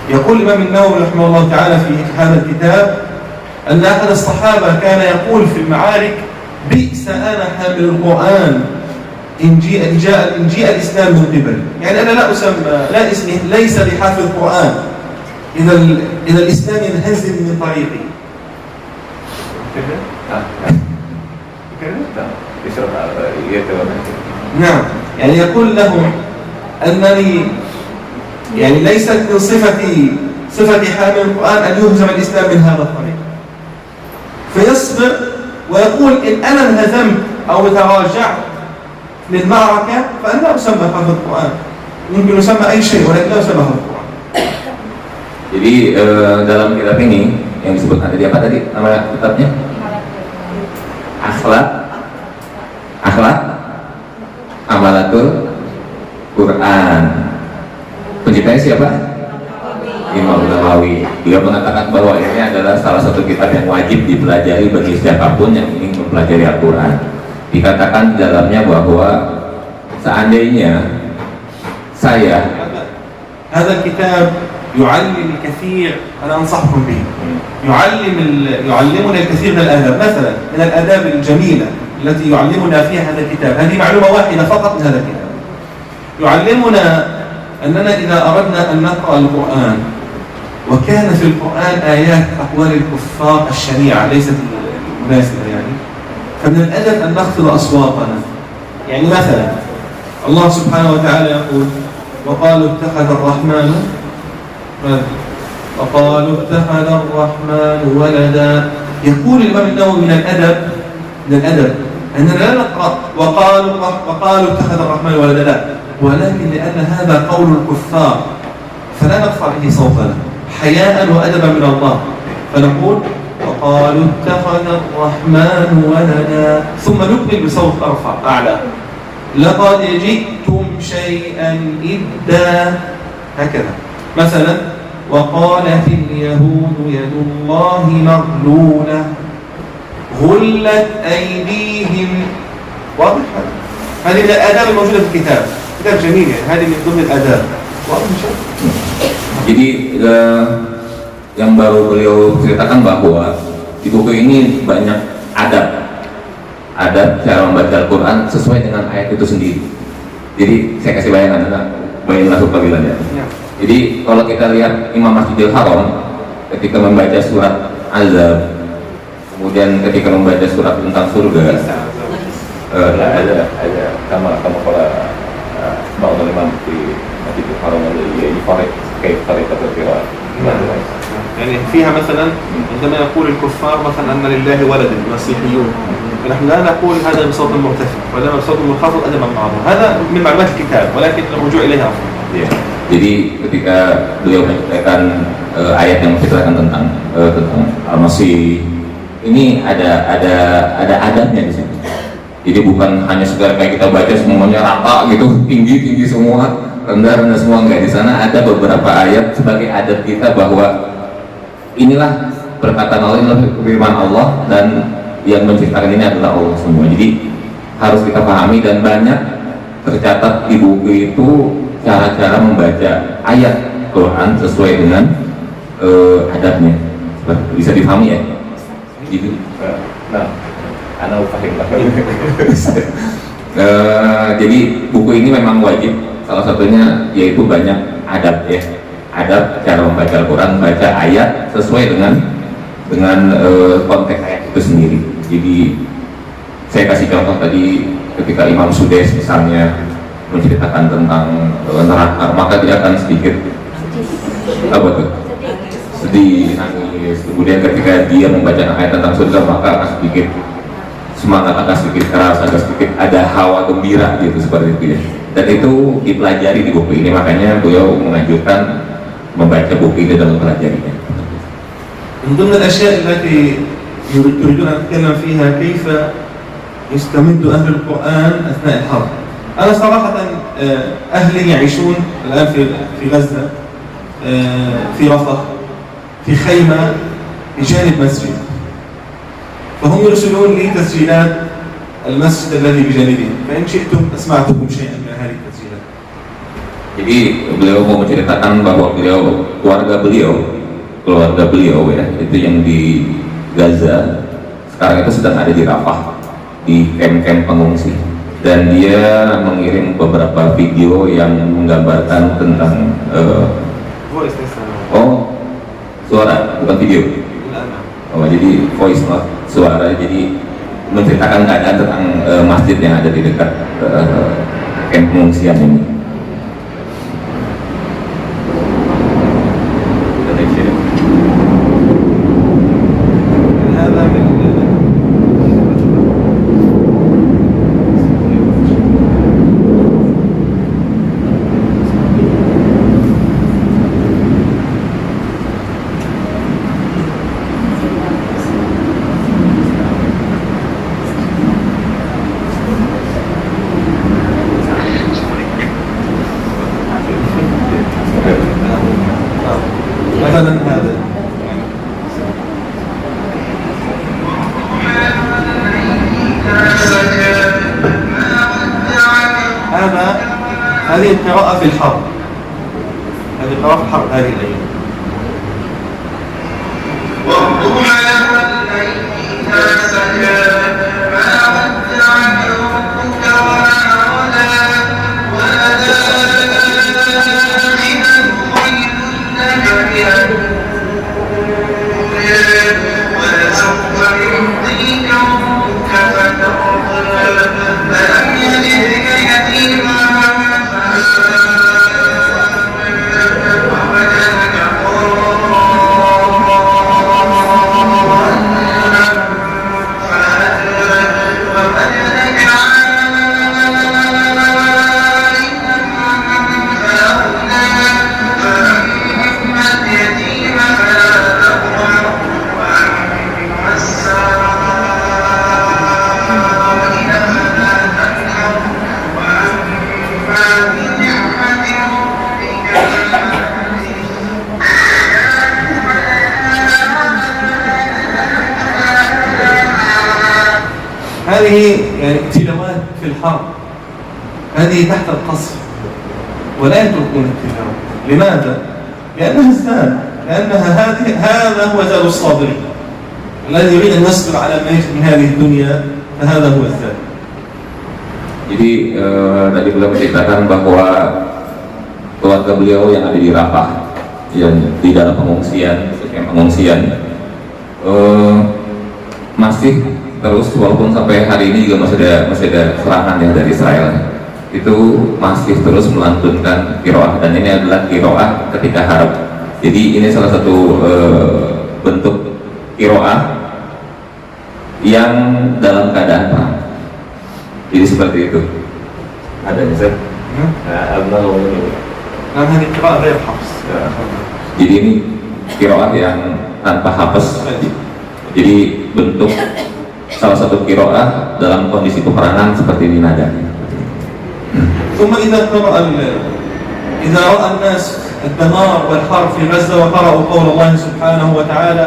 يقول الإمام النووي رحمه الله تعالى في هذا الكتاب أن أحد الصحابة كان يقول في المعارك بئس أنا حامل القرآن إن جاء الإسلام من قبل. يعني أنا لا أسمى، لا اسمي ليس بحافظ القرآن إذا الإسلام ينهزم من طريقي. نعم، يعني يقول لهم أنني يعني ليست من صفتي حامل القرآن أن يهزم الإسلام من هذا الطريق، فيصبر ويقول إن أنا انهزمت أو تراجعت للمعركة فأنا لا أسمى حافظ القرآن، ممكن أسمى أي شيء ولكن لا أسمى حافظ القرآن. Jadi dalam kitab ini yang disebut ada di apa tadi nama kitabnya? Akhlak Amalatul Quran. Penciptanya siapa? Imam Nawawi. Dia mengatakan bahwa ini adalah salah satu kitab yang wajib dipelajari bagi siapapun yang ingin mempelajari Al-Quran. Dikatakan di dalamnya bahwa seandainya saya هذا الكتاب يعلم الكثير، أنا أنصحكم به، يعلمنا الكثير من الآداب، مثلا من الآداب الجميلة التي يعلمنا فيها هذا الكتاب. هذه معلومة واحدة فقط من هذا الكتاب. يعلمنا أننا إذا أردنا أن نقرأ القرآن وكان في القرآن آيات أقوال الكفار الشنيعة ليست المناسبة يعني، فمن الأدب أن نخفض أصواتنا. يعني مثلا الله سبحانه وتعالى يقول وقالوا اتخذ الرحمن ولدا. يقول الإمام النووي من الأدب أننا لا نقرأ وقالوا اتخذ الرحمن ولدا، لا، ولكن لأن هذا قول الكفار فلا نرفع به صوتنا حياء وأدبا من الله، فنقول وقالوا اتخذ الرحمن ولدا، ثم نكمل بصوت أرفع أعلى لقد جئتم شيئا إدا، هكذا. مثلا وقالت اليهود يد الله مغلولة غلت أيديهم. واضح؟ هذه من الآداب الموجودة في الكتاب، كتاب جميل يعني، هذه من ضمن الآداب. واضح؟ Jadi yang baru beliau ceritakan bahwa di buku ini banyak adab cara membaca Al-Quran sesuai dengan ayat itu sendiri. Jadi saya kasih bayangan, bayanglah panggilannya. Jadi kalau kita lihat Imam Masjidil Haram ketika membaca surat Azab, kemudian ketika membaca surat tentang surga, ada sama kalau mau imam di Masjidil Haram ada ini kayak tarik atau kira. يعني فيها مثلا عندما يقول الكفار مثلا أن لله ولد المسيحيون، فنحن لا نقول هذا بصوت مرتفع ولا بصوت منخفض أدبا بعضهم، هذا من معلومات الكتاب ولكن الرجوع إليها أفضل. Ya. Jadi ketika beliau menceritakan ayat yang menceritakan tentang Al-Masih, ini ada adabnya di situ. Jadi bukan hanya sekedar kayak kita baca semuanya rata gitu, tinggi semua, rendah semua, enggak. Di sana ada beberapa ayat sebagai adab kita bahwa inilah perkataan Allah, inilah firman Allah, dan yang menciptakan ini adalah Allah semua. Jadi harus kita pahami, dan banyak tercatat di buku itu cara-cara membaca ayat Quran sesuai dengan adabnya. Bisa dipahami ya? Gitu. Nah, Ana paham. Jadi buku ini memang wajib. Salah satunya yaitu banyak adab ya. Adab cara membaca Al-Quran, baca ayat sesuai dengan konteks ayat itu sendiri. Jadi saya kasih contoh tadi ketika Imam Sudais misalnya menceritakan tentang neraka, maka dia akan sedikit apa tuh? Sedih, nangis. Kemudian ketika dia membaca ayat tentang surga, maka akan sedikit semangat, agak sedikit keras, agak sedikit ada hawa gembira gitu, seperti itu ya. Dan itu dipelajari di buku ini, makanya beliau menganjurkan membaca buku ini dalam pelajarinya. من ضمن الأشياء التي يريدون أن نتكلم فيها كيف يستمد أهل القرآن أثناء الحرب. أنا صراحة أهلي يعيشون الآن في غزة، في رفح، في خيمة بجانب مسجد، فهم يرسلون لي تسجيلات المسجد الذي بجانبهم، فإن شئتم أسمعتكم شيئا من هذه التسجيلات. Jadi beliau mau menceritakan bahwa keluarga beliau ya, itu yang di Gaza sekarang itu sedang ada di Rafah, di kamp-kamp pengungsi, dan dia mengirim beberapa video yang menggambarkan tentang suara, bukan video. Jadi voice note, suara, jadi menceritakan keadaan tentang masjid yang ada di dekat kamp pengungsian ini. مثلا هذا هذه القراءة في الحرب، هذه القراءة في الحرب هذه الأيام. هذه يعني تلاوات في الحرب، هذه تحت القصف ولا يتركون التلاوة. لماذا؟ لأنها الزاد، هذا هو زاد الصابرين الذي يريد أن يصبر على ما يجد من هذه الدنيا، فهذا هو الزاد. Jadi tadi beliau menceritakan bahwa keluarga beliau yang ada di Rafah, yang di dalam pengungsian, masih terus, walaupun sampai hari ini juga masih ada serangan yang dari Israel, itu masih terus melantunkan qiraah, dan ini adalah qiraah ketika harap Jadi ini salah satu bentuk qiraah yang dalam keadaan perang. Jadi seperti itu. Ada Ustaz? نعم هذه قراءة غير حفص. Jadi ini qiraah yang tanpa hafs. Jadi bentuk salah satu qiraah dalam kondisi peperangan seperti ini nadanya. ثم إذا رأى الناس الدمار والحرب في غزة وقرأوا قول الله سبحانه وتعالى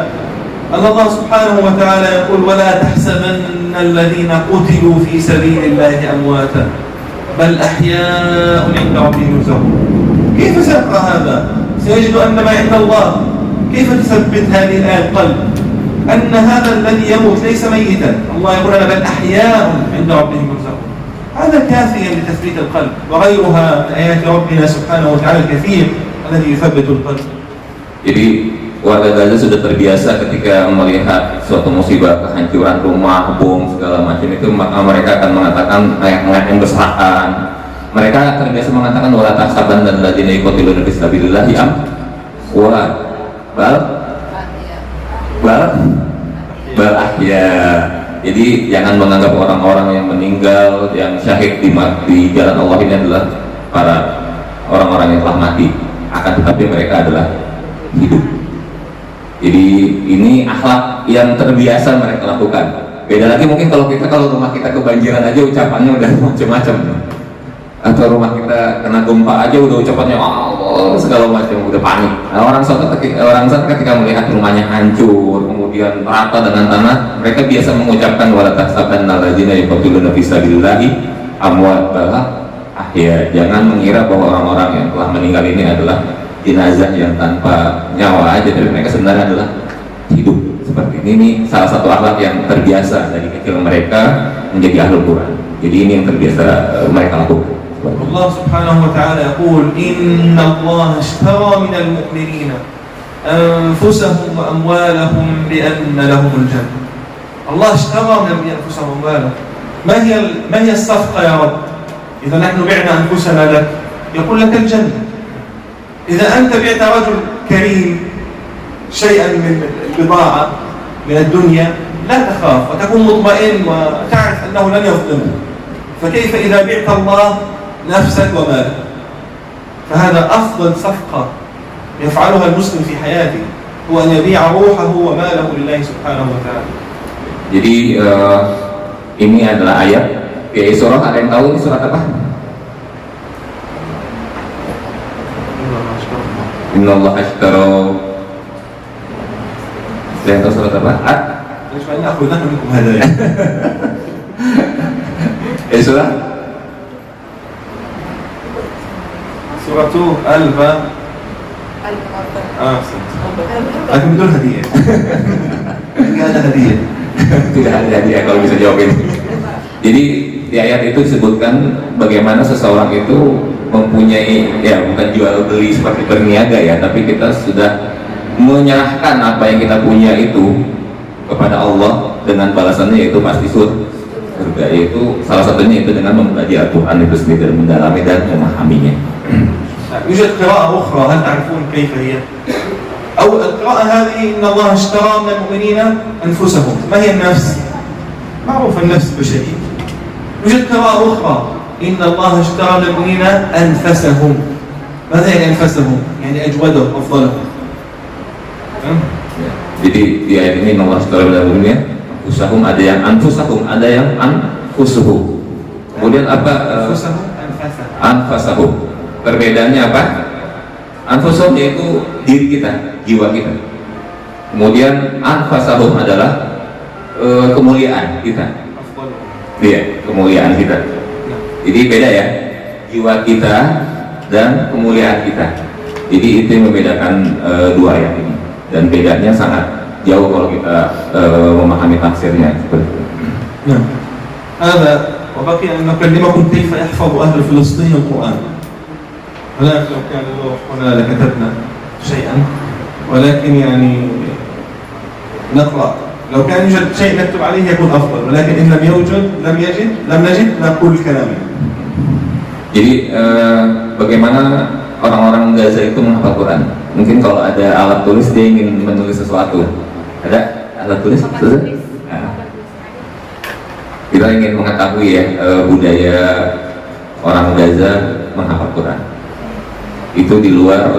أن الله سبحانه وتعالى يقول ولا تحسبن الذين قتلوا في سبيل الله أمواتا بل أحياء عند ربهم يرزقون. كيف سيبقى هذا؟ سيجد أن ما عند الله. كيف تثبت هذه الآية القلب أن هذا الذي يموت ليس ميتا؟ الله يقول لنا بل أحياء عند ربهم يرزقون. هذا كافيا لتثبيت القلب، وغيرها من آيات ربنا سبحانه وتعالى الكثير الذي يثبت القلب. Jadi warga Gaza sudah terbiasa ketika melihat suatu musibah, kehancuran rumah, bom segala macam itu, maka mereka akan mengatakan ayat-ayat yang berserakan. Mereka terbiasa mengatakan wala tahsaban dan ladina yuqatiluna fi sabilillah amwat bal ahya. Jadi jangan menganggap orang-orang yang meninggal, yang syahid di jalan Allah ini adalah para orang-orang yang telah mati, akan tetapi mereka adalah hidup. Jadi ini akhlak yang terbiasa mereka lakukan. Beda lagi mungkin kalau rumah kita kebanjiran aja ucapannya udah macam-macam. Atau rumah kita kena gempa aja udah ucapannya Allah segala macam, udah panik. Nah, orang saat ketika melihat rumahnya hancur kemudian rata dengan tanah, mereka biasa mengucapkan wala tahsabanna alladzina yuqatiluna fi sabilillahi amwat bal ahya. Jangan mengira bahwa orang-orang yang telah meninggal ini adalah jenazah yang tanpa nyawa aja, tapi mereka sebenarnya adalah hidup seperti ini. Ini salah satu akhlak yang terbiasa dari kecil mereka menjadi ahlul Quran. Jadi ini yang terbiasa mereka lakukan. الله سبحانه وتعالى يقول إن الله اشترى من المؤمنين أنفسهم وأموالهم بأن لهم الجنة. الله اشترى من المؤمنين أنفسهم وأموالهم. ما هي الصفقة يا رب؟ إذا نحن بعنا أنفسنا لك يقول لك الجنة. إذا أنت بعت رجل كريم شيئا من البضاعة من الدنيا لا تخاف وتكون مطمئن وتعرف أنه لن يظلمك. فكيف إذا بعت الله نفسك ومالك؟ فهذا أفضل صفقة يفعلها المسلم في حياته، هو أن يبيع روحه وماله لله سبحانه وتعالى. Jadi ini adalah ayat di surah, ada yang tahu ini surat apa? Innallaha ashtara. Ada yang tahu surat apa? Soalnya aku nak minum hadiah. Surah Suratu Al-Fa. Lagi betul hadiah. Tidak ada hadiah. Tidak ada hadiah kalau bisa jawab ini. Jadi di ayat itu disebutkan bagaimana seseorang itu mempunyai, ya bukan jual beli seperti berniaga ya, tapi kita sudah menyerahkan apa yang kita punya itu kepada Allah dengan balasannya yaitu pasti surga. Yaitu salah satunya itu dengan mempelajari Al-Quran itu sendiri dan mendalami dan memahaminya. يوجد قراءة أخرى هل تعرفون كيف هي؟ أو القراءة هذه إن الله اشترى من المؤمنين أنفسهم. ما هي النفس؟ معروف النفس بشيء. يوجد قراءة أخرى إن الله اشترى من المؤمنين أنفسهم. ماذا يعني أنفسهم؟ يعني أجودهم أفضلهم. Jadi di ayat ini Allah ashtara minal mu'minina anfusahum, ada yang anfusahum, ada yang anfusuhum. Kemudian apa? Anfasahum. Perbedaannya apa? Anfusahum yaitu diri kita, jiwa kita. Kemudian anfasahum adalah kemuliaan kita. Iya, kemuliaan kita. Jadi beda ya, jiwa kita dan kemuliaan kita. Jadi itu yang membedakan dua ayat ini. Dan bedanya sangat jauh kalau kita memahami tafsirnya seperti itu. Nah, هذا وبقي أن نكلمكم كيف يحفظ أهل فلسطين القرآن. ولكن لو كان الوقت هنا لكتبنا شيئا، ولكن يعني نقرأ. لو كان يوجد شيء نكتب عليه يكون أفضل، ولكن إن لم نجد نقول كلامنا. Jadi bagaimana orang-orang Gaza itu menghafal Quran? Mungkin kalau ada alat tulis dia ingin menulis sesuatu. Ada alat tulis? Nah, kita ingin mengetahui ya budaya orang Gaza menghafal Quran. Itu di luar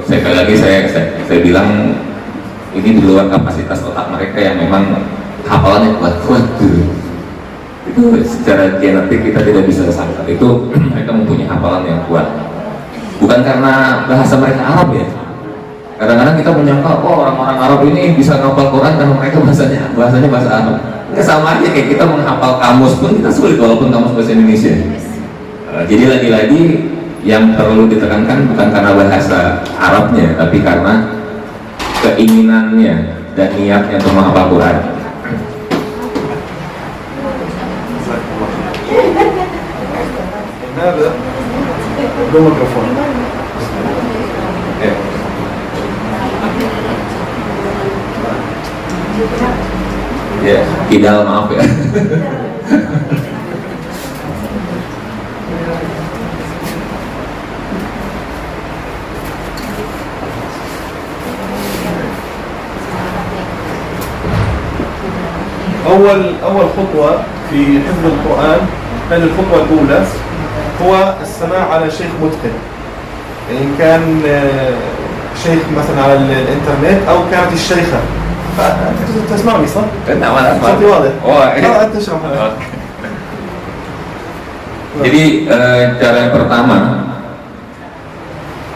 sekali lagi saya bilang ini di luar kapasitas otak mereka yang memang hafalannya kuat-kuat gitu. Itu secara genetik kita tidak bisa sangka itu mereka mempunyai hafalan yang kuat. Bukan karena bahasa mereka Arab ya. Kadang-kadang kita menyangka oh orang-orang Arab ini bisa menghafal Quran karena mereka bahasanya bahasa Arab. Nggak, sama aja kayak kita menghafal kamus pun kita sulit walaupun kamus bahasa Indonesia. Jadi lagi-lagi yang perlu ditekankan bukan karena bahasa Arabnya, tapi karena keinginannya dan niatnya untuk menghafal Quran. هذا له ميكروفون. Ya, ideal maaf ya. أول خطوة في حفظ القرآن كان الخطوة الأولى هو السماع على شيخ متقن، إن كان شيخ مثلا على الإنترنت أو كانت الشيخة. تسمعني صح؟ نعم أنا أسمع. صوتي واضح؟ لا أنت اشرح لنا. Jadi cara yang pertama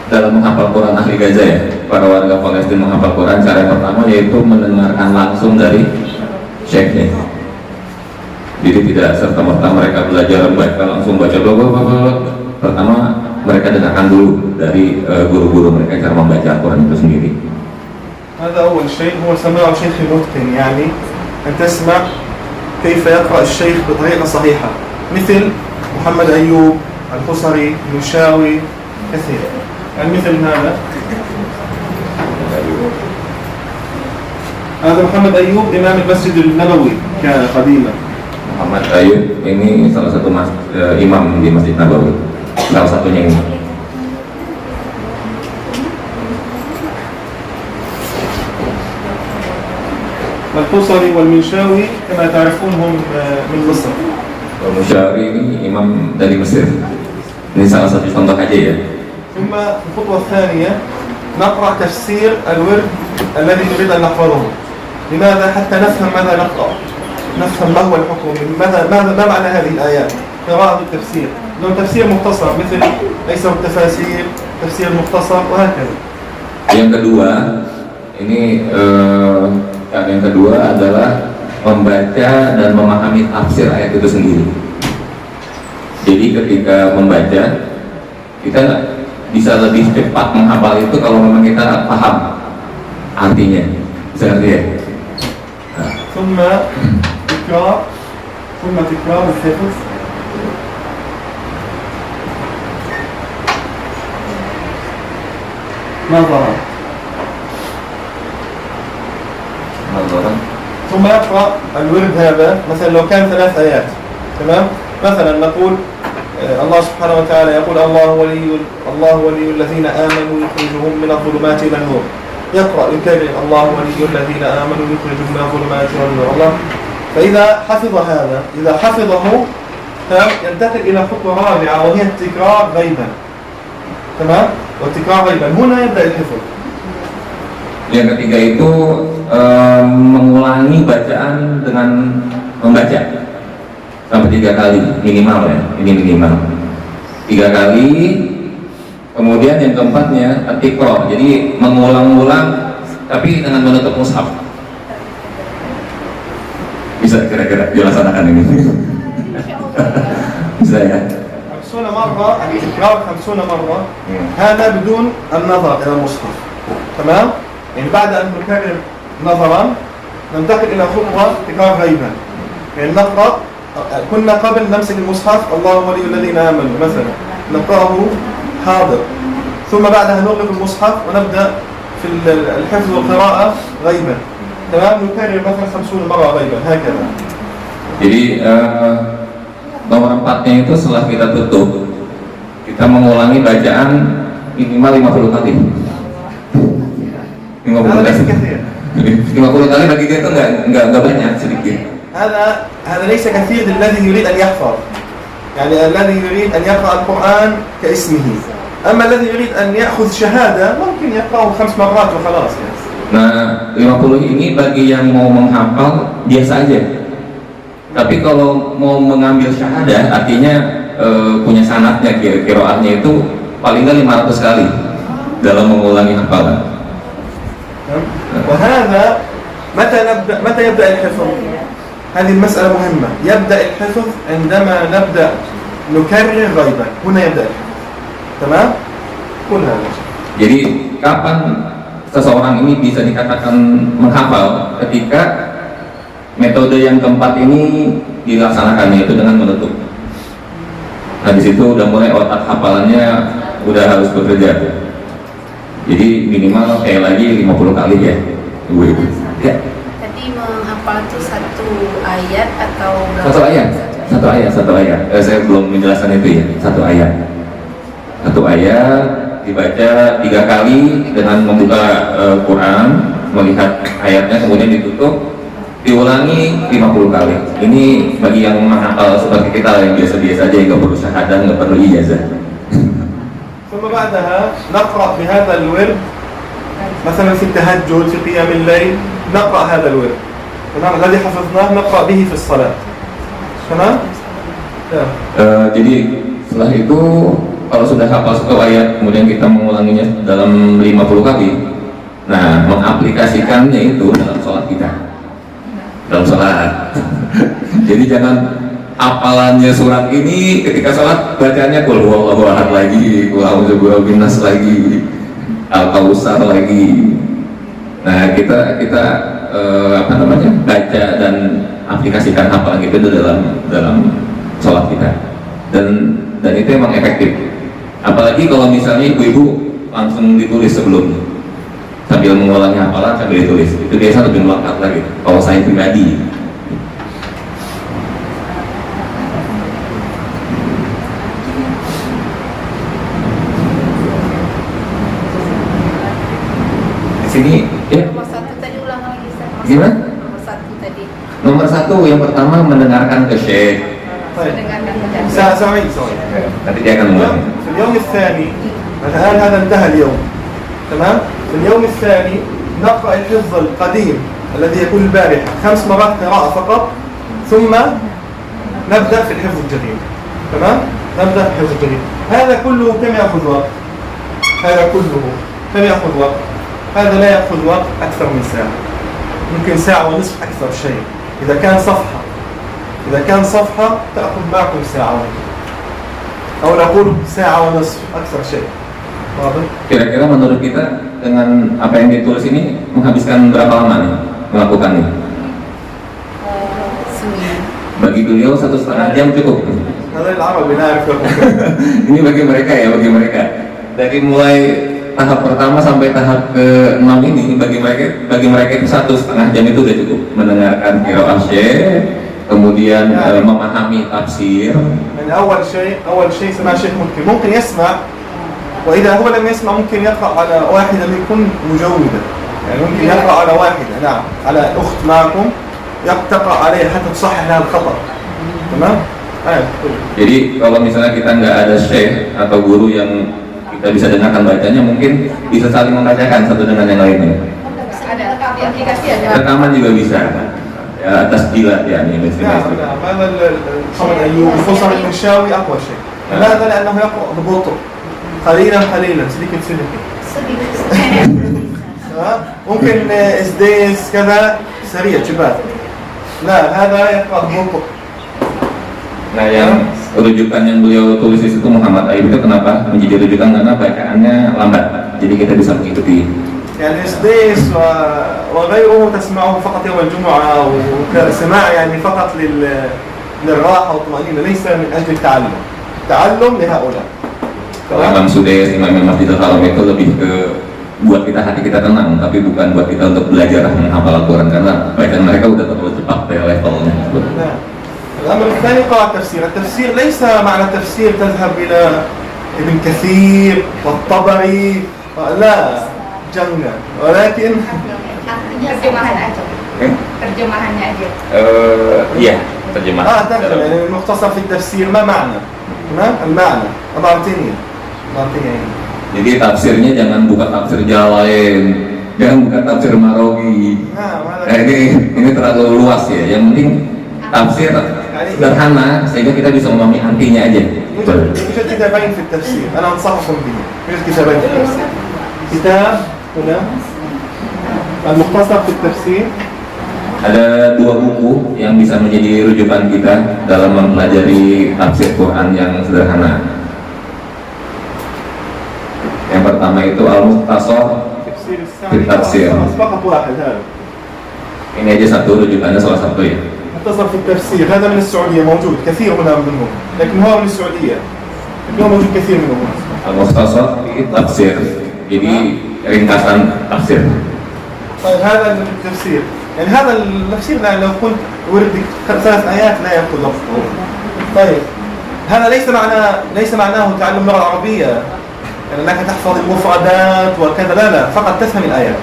dalam menghafal Quran ahli Gaza ya, para warga Palestina menghafal Quran, cara yang pertama yaitu mendengarkan langsung dari syekhnya. Jadi tidak serta-merta mereka belajar baca langsung baca bla. Pertama mereka dengarkan dulu dari guru-guru mereka cara membaca Al-Quran itu sendiri. هذا أول شيء هو سماع شيخ متقن، يعني أن تسمع كيف يقرأ الشيخ بطريقة صحيحة مثل محمد أيوب الخصري المشاوي كثير، يعني مثل هذا محمد أيوب إمام المسجد النبوي كان قديما. Muhammad Ayub ini salah satu imam di Masjid Nabawi, salah satunya ini. الخصري والمنشاوي كما تعرفونهم من مصر. Al-Musyawi ini imam dari Mesir. Ini salah satu contoh aja ya. ثم الخطوة الثانية نقرأ تفسير الورد الذي نريد أن نحفظه. لماذا؟ حتى نفهم ماذا نقرأ، نفهم ما هو الحكم، ما معنى هذه الآيات، قراءة التفسير. لو تفسير مختصر مثل أيسر التفاسير، تفسير مختصر وهكذا. Yang kedua, ini yang kedua adalah membaca dan memahami tafsir ayat itu sendiri. Jadi ketika membaca kita bisa lebih cepat menghafal itu kalau memang kita paham artinya. Bisa ngerti ya? ثم تكرار الحفظ. نظرا. ثم يقرأ الورد هذا مثلا لو كان 3 آيات، تمام؟ مثلا نقول الله سبحانه وتعالى يقول الله ولي الذين آمنوا يخرجهم من الظلمات إلى النور. يقرأ يكرر الله ولي الذين آمنوا يخرجهم من الظلمات إلى النور. الله فإذا حفظ هذا، إذا حفظه ينتقل إلى خطوة رابعة وهي التكرار غيبا، تمام؟ والتكرار غيبا هنا يبدأ الحفظ. Yang ketiga itu mengulangi bacaan dengan membaca sampai 3 kali minimal ya, ini minimal 3 kali. Kemudian yang keempatnya at-tikrar, jadi mengulang-ulang tapi dengan menutup mushaf. Bisa kira-kira dilaksanakan ini? Bisa ya? 50 مرة التكرار 50 مرة، هذا بدون النظر إلى المصحف، تمام؟ يعني بعد أن نكرر نظرا ننتقل إلى خطوة تكرار غيبا، يعني نقرأ كنا قبل نمسك المصحف الله ولي الذين آمنوا مثلا نقرأه حاضر، ثم بعدها نغلق المصحف ونبدأ في الحفظ والقراءة غيبا، تمام؟ نكرر مثلا 50 مرة غيبا هكذا. Jadi nomor 4-nya itu setelah kita tutup kita mengulangi bacaan minimal 50 kali. 50 هذا ليس kali. كثير. 50 kali bagi dia itu nggak banyak, sedikit. هذا ليس كثير للذي يريد أن يحفظ، يعني الذي يريد أن يقرأ القرآن كاسمه. أما الذي يريد أن يأخذ شهادة ممكن يقرأه 5 مرات وخلاص يعني. Nah, 50 ini bagi yang mau menghafal biasa aja. Tapi kalau mau mengambil syahadah, artinya punya sanadnya, qiraatnya itu paling nggak 500 kali dalam mengulangi hafalan. وهذا متى يبدأ الحفظ؟ هذه المسألة مهمة. يبدأ الحفظ عندما نبدأ نكرر غيبا، هنا يبدأ الحفظ. تمام؟ كل هذا. Jadi kapan seseorang ini bisa dikatakan menghafal? Ketika metode yang keempat ini dilaksanakan, yaitu dengan menutup. Nah, di situ udah mulai otak hafalannya udah harus bekerja. Jadi minimal kayak lagi 50 kali ya, Ibu. Ya. Tadi menghafal itu satu ayat atau berapa? Satu ayat. Saya belum menjelaskan itu ya. Satu ayat dibaca 3 kali dengan membuka Quran, melihat ayatnya, kemudian ditutup, diulangi 50 kali. Ini bagi yang menghafal seperti kita yang biasa-biasa aja, nggak perlu syahadah, nggak perlu ijazah. ثم بعدها نقرأ بهذا الورد مثلا في التهجد في قيام الليل، نقرأ هذا الورد تمام الذي حفظناه نقرأ به في الصلاة. تمام؟ Jadi setelah itu kalau sudah hafal satu ayat, kemudian kita mengulanginya dalam 50 kali. Nah, mengaplikasikannya itu dalam sholat kita, dalam sholat. Jadi jangan hafalannya surat ini ketika sholat bacanya qul huwallahu ahad lagi, qul a'udzu birabbin nas lagi, al-kausar lagi. Nah, kita baca dan aplikasikan hafalan itu dalam sholat kita, dan itu emang efektif. Apalagi kalau misalnya ibu-ibu langsung ditulis sebelum, sambil mengulangi hafalan sambil ditulis, itu biasa lebih melekat lagi. Kalau saya pribadi. Sini ya. Nomor 1 tadi ulang lagi Ustaz. Gimana? Nomor 1 tadi. Nomor 1 yang pertama mendengarkan ke Syekh. Mendengarkan bacaan. سأعيد. Nanti dia akan mengulangi. في اليوم الثاني الآن هذا انتهى اليوم تمام. في اليوم الثاني نقرأ الحفظ القديم الذي يكون البارحة 5 مرات قراءة فقط، ثم نبدأ في الحفظ الجديد. تمام. نبدأ في الحفظ الجديد. هذا كله كم يأخذ وقت؟ هذا كله كم يأخذ وقت؟ هذا لا يأخذ وقت أكثر من ساعة، ممكن ساعة ونصف أكثر شيء. إذا كان صفحة تأخذ معكم ساعة أو نقول ساعة ونصف أكثر شيء. واضح؟ Kira-kira menurut kita dengan apa yang ditulis ini menghabiskan berapa lama nih melakukannya? Bagi beliau 1,5 jam cukup. هذا العرب نعرف. Ini bagi mereka. Dari mulai tahap pertama sampai tahap ke-6 ini bagi mereka itu 1,5 jam itu udah cukup mendengarkan qiraat Syekh, kemudian memahami tafsir. يعني أول شيء سمع شيخ ممكن يسمع، وإذا هو لم يسمع ممكن يقرأ على واحدة منكم مجودة، يعني ممكن يقرأ على واحدة، نعم، على أخت معكم تقرأ عليها حتى تصحح لها الخطأ. تمام؟ Jadi kalau misalnya kita nggak ada syekh atau guru yang kita bisa dengarkan bacanya, mungkin bisa saling membacakan satu dengan yang lainnya. Ada aplikasi ada. Rekaman juga bisa. Ya, atas jilat ya ini. نعم هذا محمد أيوب الفصل المنشاوي أقوى شيء. لماذا؟ لأنه يقرأ ببطء قليلا سليكا. ممكن إسديس كذا سريع شباب. لا هذا يقرأ ببطء. Nah, yang rujukan yang beliau tulis di situ Muhammad Ayub itu kenapa menjadi rujukan? Karena bacaannya lambat, jadi kita bisa mengikuti. يعني إسديس وغيره تسمعه فقط يوم الجمعة وسماع يعني فقط للراحة والطمأنينة، ليس من أجل التعلم لهؤلاء. Kalau Imam Sudais, Imam Masjidil Haram itu lebih ke buat kita hati kita tenang, tapi bukan buat kita untuk belajar menghafal Al-Quran, karena bacaan mereka udah terlalu cepat ya levelnya. الأمر الثاني قراءة التفسير. التفسير ليس معنى التفسير تذهب إلى ابن كثير والطبري لا jangan ولكن terjemahan aja. Terjemahannya aja. Iya, terjemahan. ترجمة يعني المختصر في التفسير ما معنى تمام المعنى أعطيني Jadi tafsirnya jangan buka tafsir Jalalain, jangan buka tafsir Marawi. Ini terlalu luas ya. Yang penting tafsir sederhana sehingga kita bisa memahami artinya aja. يوجد كتابين في التفسير أنا أنصحكم به يوجد كتابين في التفسير كتاب هنا المختصر في التفسير Ada dua buku yang bisa menjadi rujukan kita dalam mempelajari tafsir Quran yang sederhana. Yang pertama itu Al-Mukhtasar تفسير في التفسير. فقط واحد هذا Ini aja satu rujukannya salah satu ya. مختصر في التفسير هذا من السعودية موجود كثير هنا منهم لكن هو من السعودية اليوم موجود كثير منهم Al-Mukhtasar في التفسير. Jadi ringkasan tafsir. طيب هذا التفسير يعني هذا التفسير لو قلت وردك 3 آيات لا يأخذ وقته. طيب هذا ليس معناه تعلم اللغة العربية يعني أنك تحفظ المفردات وكذا لا فقط تفهم الآيات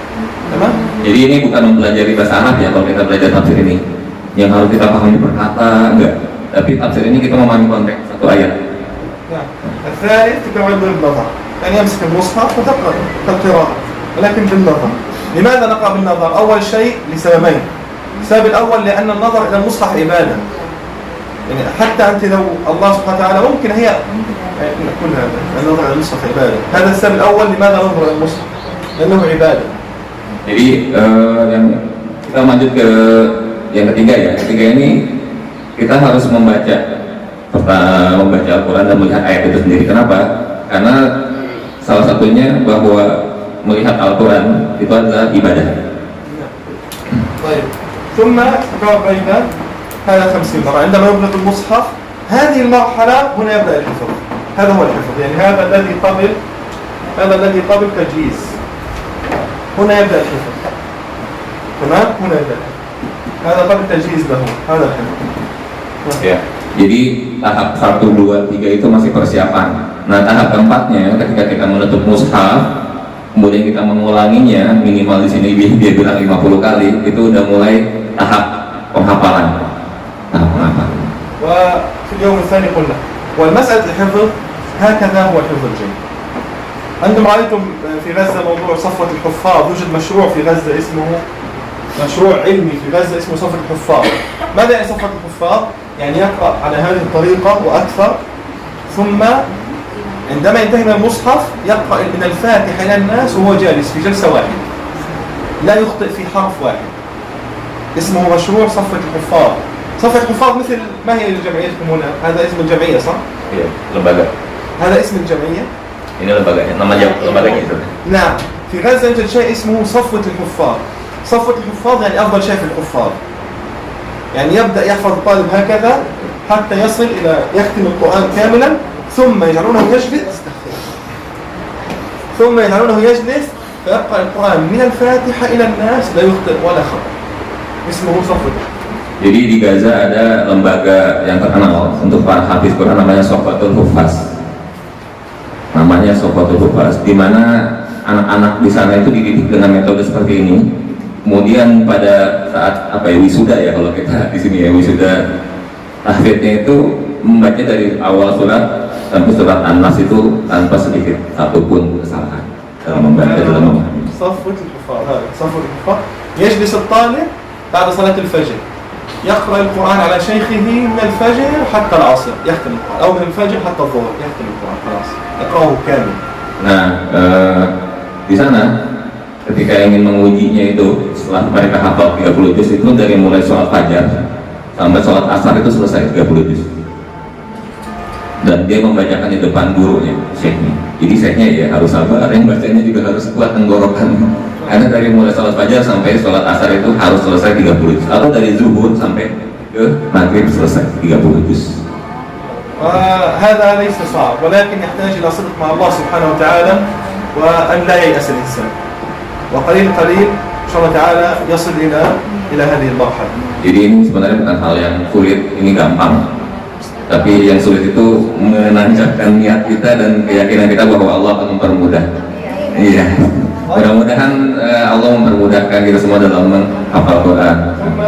تمام. Jadi ini bukan mempelajari bahasa Arab ya kalau kita belajar tafsir ini. Yang harus kita pahami perkata enggak. Tapi tafsir ini kita memahami konteks satu ayat. نعم. الثالث تقرأ بالنظر يعني يمسك المصحف وتقرأ كالقراءة ولكن بالنظر. لماذا نقرأ بالنظر؟ أول شيء لسببين. السبب الأول لأن النظر إلى المصحف عبادة يعني حتى أنت لو الله سبحانه وتعالى ممكن هي كل هذا النظر إلى المصحف عبادة. هذا السبب الأول لماذا ننظر إلى المصحف لأنه عبادة. Jadi yang kita lanjut ke yang ketiga ya. Ketiga ini kita harus membaca Al-Quran dan melihat ayat itu sendiri. Kenapa? Karena salah satunya bahwa melihat Al-Quran itu adalah ibadah. طيب ثم تقرأ أيضا هذا 50 مرة عندما يغلق المصحف هذه المرحلة هنا يبدأ الحفظ. هذا هو الحفظ يعني هذا الذي قبل تجهيز هنا يبدأ الحفظ تمام هنا يبدأ هذا قبل تجهيز له هذا الحفظ. Ya. Jadi tahap 1, 2, 3 itu masih persiapan. Nah tahap keempatnya ketika kita menutup mushaf kemudian kita mengulanginya minimal di sini dia bilang 50 kali itu udah mulai tahap penghafalan. وفي اليوم الثاني قلنا والمسألة الحفظ هكذا هو الحفظ الجيد. أنتم رأيتم في غزة موضوع صفوة الحفاظ يوجد مشروع في غزة اسمه مشروع علمي في غزة اسمه صفوة الحفاظ. ماذا يعني صفوة الحفاظ؟ يعني يقرأ على هذه الطريقة وأكثر ثم عندما ينتهي من المصحف يقرأ من الفاتحة إلى الناس وهو جالس في جلسة واحدة لا يخطئ في حرف واحد. اسمه مشروع صفوة الحفاظ. صفوة الحفاظ مثل ما هي جمعيتكم هنا؟ هذا اسم الجمعية صح؟ Iya, lembaga. هذا اسم الجمعية؟ Ini lembaganya, namanya lembaganya itu. نعم. في غزة يوجد شيء اسمه صفوة الحفاظ. صفوة الحفاظ يعني أفضل شيء في الحفاظ. يعني يبدأ يحفظ الطالب هكذا حتى يصل إلى يختم القرآن كاملا ثم يجعلونه يجلس فيقرأ القرآن من الفاتحة إلى الناس لا يخطئ ولا خطأ. اسمه صفوة. Jadi di Gaza ada lembaga yang terkenal untuk para hafiz Quran namanya Sofatul Hufaz. Namanya Sofatul Hufaz, di mana anak-anak di sana itu dididik dengan metode seperti ini. Kemudian pada saat wisuda ya kalau kita di sini ya wisuda tahfidnya itu membaca dari awal surat sampai surat An-Nas itu tanpa sedikit satupun kesalahan dalam membaca dalam memahami. صفوة الحفاظ هذا صفوة الحفاظ يجلس الطالب بعد صلاة الفجر يقرأ القرآن على شيخه من الفجر حتى العصر يختم القرآن أو من الفجر حتى الظهر يختم القرآن خلاص يقرأه كامل. Nah di sana ketika ingin mengujinya itu setelah mereka hafal 30 juz itu dari mulai sholat fajar sampai sholat asar itu selesai 30 juz dan dia membacakan di depan gurunya, syekhnya. Jadi syekhnya ya harus sabar, yang bacanya juga harus kuat tenggorokan karena dari mulai sholat fajar sampai sholat asar itu harus selesai 30 juz atau dari zuhur sampai ke maghrib selesai 30 juz. هذا ليس صعب ولكن يحتاج إلى صدق مع الله سبحانه وتعالى وأن لا ييأس الإنسان وقليل إن شاء الله تعالى يصل إلى هذه المرحلة. Jadi ini sebenarnya bukan hal yang sulit, ini gampang. Tapi yang sulit itu menancapkan niat kita dan keyakinan kita bahwa Allah akan mempermudah. Iya. Mudah-mudahan Allah mempermudahkan kita semua dalam menghafal Quran. ثم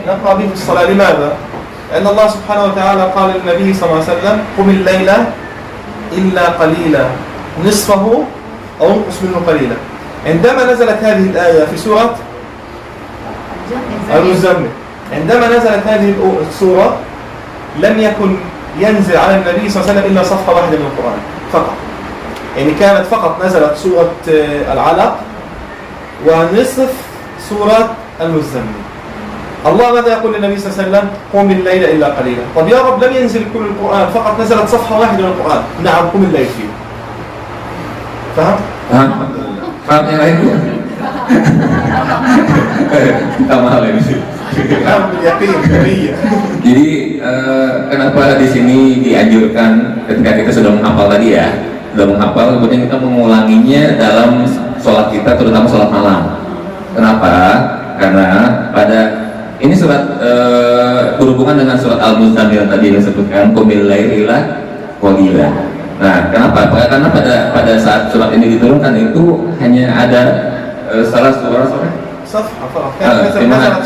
نقرأ به في الصلاة. لماذا؟ لأن الله سبحانه وتعالى قال للنبي صلى الله عليه وسلم قم الليل إلا قليلا نصفه أو انقص منه قليلا. عندما نزلت هذه الآية في سورة المزمل، عندما نزلت هذه السورة لم يكن ينزل على النبي صلى الله عليه وسلم إلا صفحة واحدة من القرآن فقط. يعني كانت فقط نزلت سورة العلق ونصف سورة المزمل. الله ماذا يقول للنبي صلى الله عليه وسلم؟ قم الليل إلا قليلا. طب يا رب لم ينزل كل القرآن، فقط نزلت صفحة واحدة من القرآن. نعم قم الليل فيه. فهم؟ Paham yang lain? Sama hal ini sih. Jadi kenapa di sini dianjurkan ketika kita sudah menghafal tadi ya, sudah menghafal kemudian kita mengulanginya dalam sholat kita, terutama sholat malam. Kenapa? Karena pada ini surat berhubungan dengan surat Al-Muzammil tadi yang disebutkan qumil laila qalila. Nah, kenapa? Karena pada saat surat ini diturunkan itu hanya ada salah surah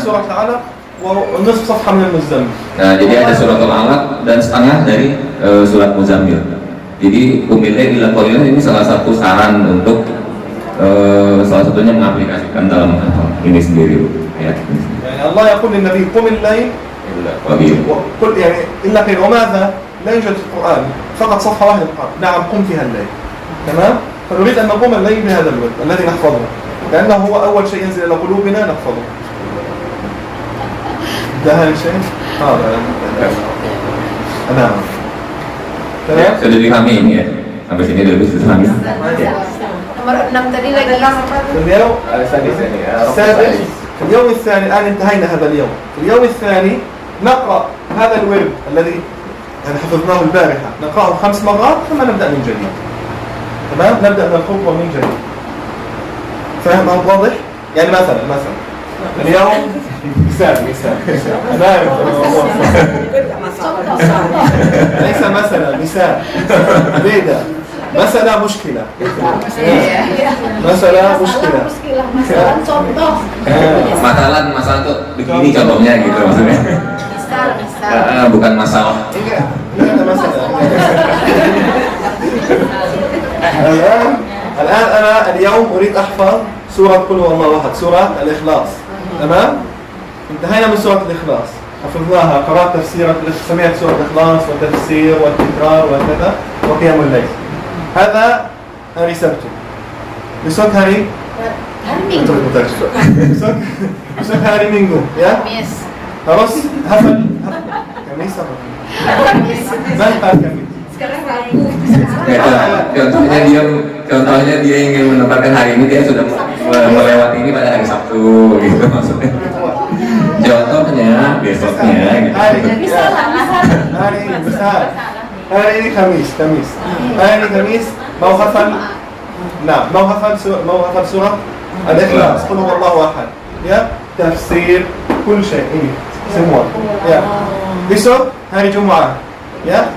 surah Al-Alaq ونصف صفحة من المزمل. Nah, jadi ada surat Al-Alaq dan setengah dari surat Muzammil. Jadi qumil laila qalila ini salah satu saran untuk salah satunya mengaplikasikan dalam ini sendiri ayat ini. يعني الله يقول للنبي قم الليل قل يعني إلا قيل وماذا لا يوجد في القرآن فقط صفحة واحدة من القرآن. نعم قم فيها الليل تمام. فنريد أن نقوم الليل بهذا الورد الذي نحفظه لأنه هو أول شيء ينزل إلى قلوبنا نحفظه. ده شيء هذا نعم تمام. Sudah dipahami ini ya? Sampai sini sudah bisa dipahami. Nomor 6 tadi lagi اليوم السادس في اليوم الثاني. الآن انتهينا هذا اليوم. في اليوم الثاني نقرأ هذا الورد الذي يعني حفظناه البارحة نقرأه 5 مرات ثم نبدأ من جديد. تمام. نبدأ من الخطوة من جديد. فاهم واضح؟ يعني مثلا اليوم مثال أنا أعرف الموضوع ليس مثلا مثال بيدا مسألة مشكلة masalah contoh Masalah tuh begini contohnya gitu maksudnya. misal Bukan masalah. الآن أنا اليوم أريد أحفظ سورة قل هو الله أحد، سورة الإخلاص. تمام؟ انتهينا من سورة الإخلاص، حفظناها، قرأت تفسير، سمعت سورة الإخلاص والتفسير والتكرار وكذا وقيام الليل. هذا هاري سبتو. besok hari Minggu. besok hari Minggu, ya? Kamis. Harus hafal Kamis apa? Mantar Kamis. Sekarang Rabu. Contohnya dia ingin menempatkan hari ini dia sudah melewati ini pada hari Sabtu gitu maksudnya. Contohnya besoknya gitu. Hari ini Kamis. Hari ini Kamis mau hafal. Nah, mau hafal surah Al-Ikhlas, Qul huwallahu ahad. Ya, tafsir, kul syai' ini semua. Ya. Besok hari Jumat. Ya.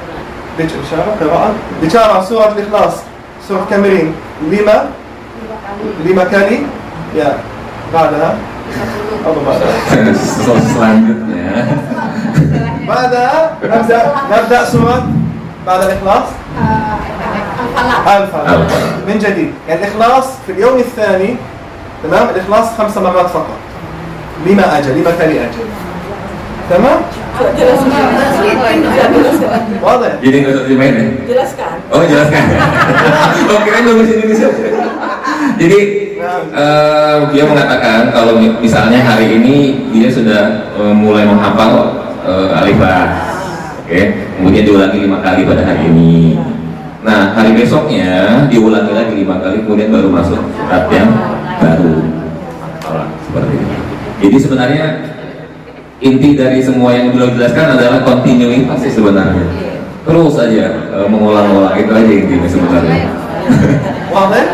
bicara surah Al-Ikhlas, surah Kamirin 5 kali. Ya. بعدها selanjutnya نبدأ سورة بعد الإخلاص الفلق من جديد. يعني الإخلاص في اليوم الثاني تمام. الإخلاص 5 مرات فقط. 5 kali aja. تمام. واضح. Jadi nggak usah dimain ya? Jelaskan. Oh jelaskan. Oh kirain bahasa Indonesia. Jadi dia mengatakan kalau misalnya hari ini dia sudah mulai menghafal alif ba, oke, kemudian diulangi 5 kali pada hari ini. Nah hari besoknya diulangi lagi 5 kali, kemudian baru masuk surat yang baru. Seperti itu. Jadi sebenarnya inti dari semua yang beliau jelaskan adalah kontinuitas sih sebenarnya. Terus aja mengulang-ulang, itu aja intinya sebenarnya. واضح.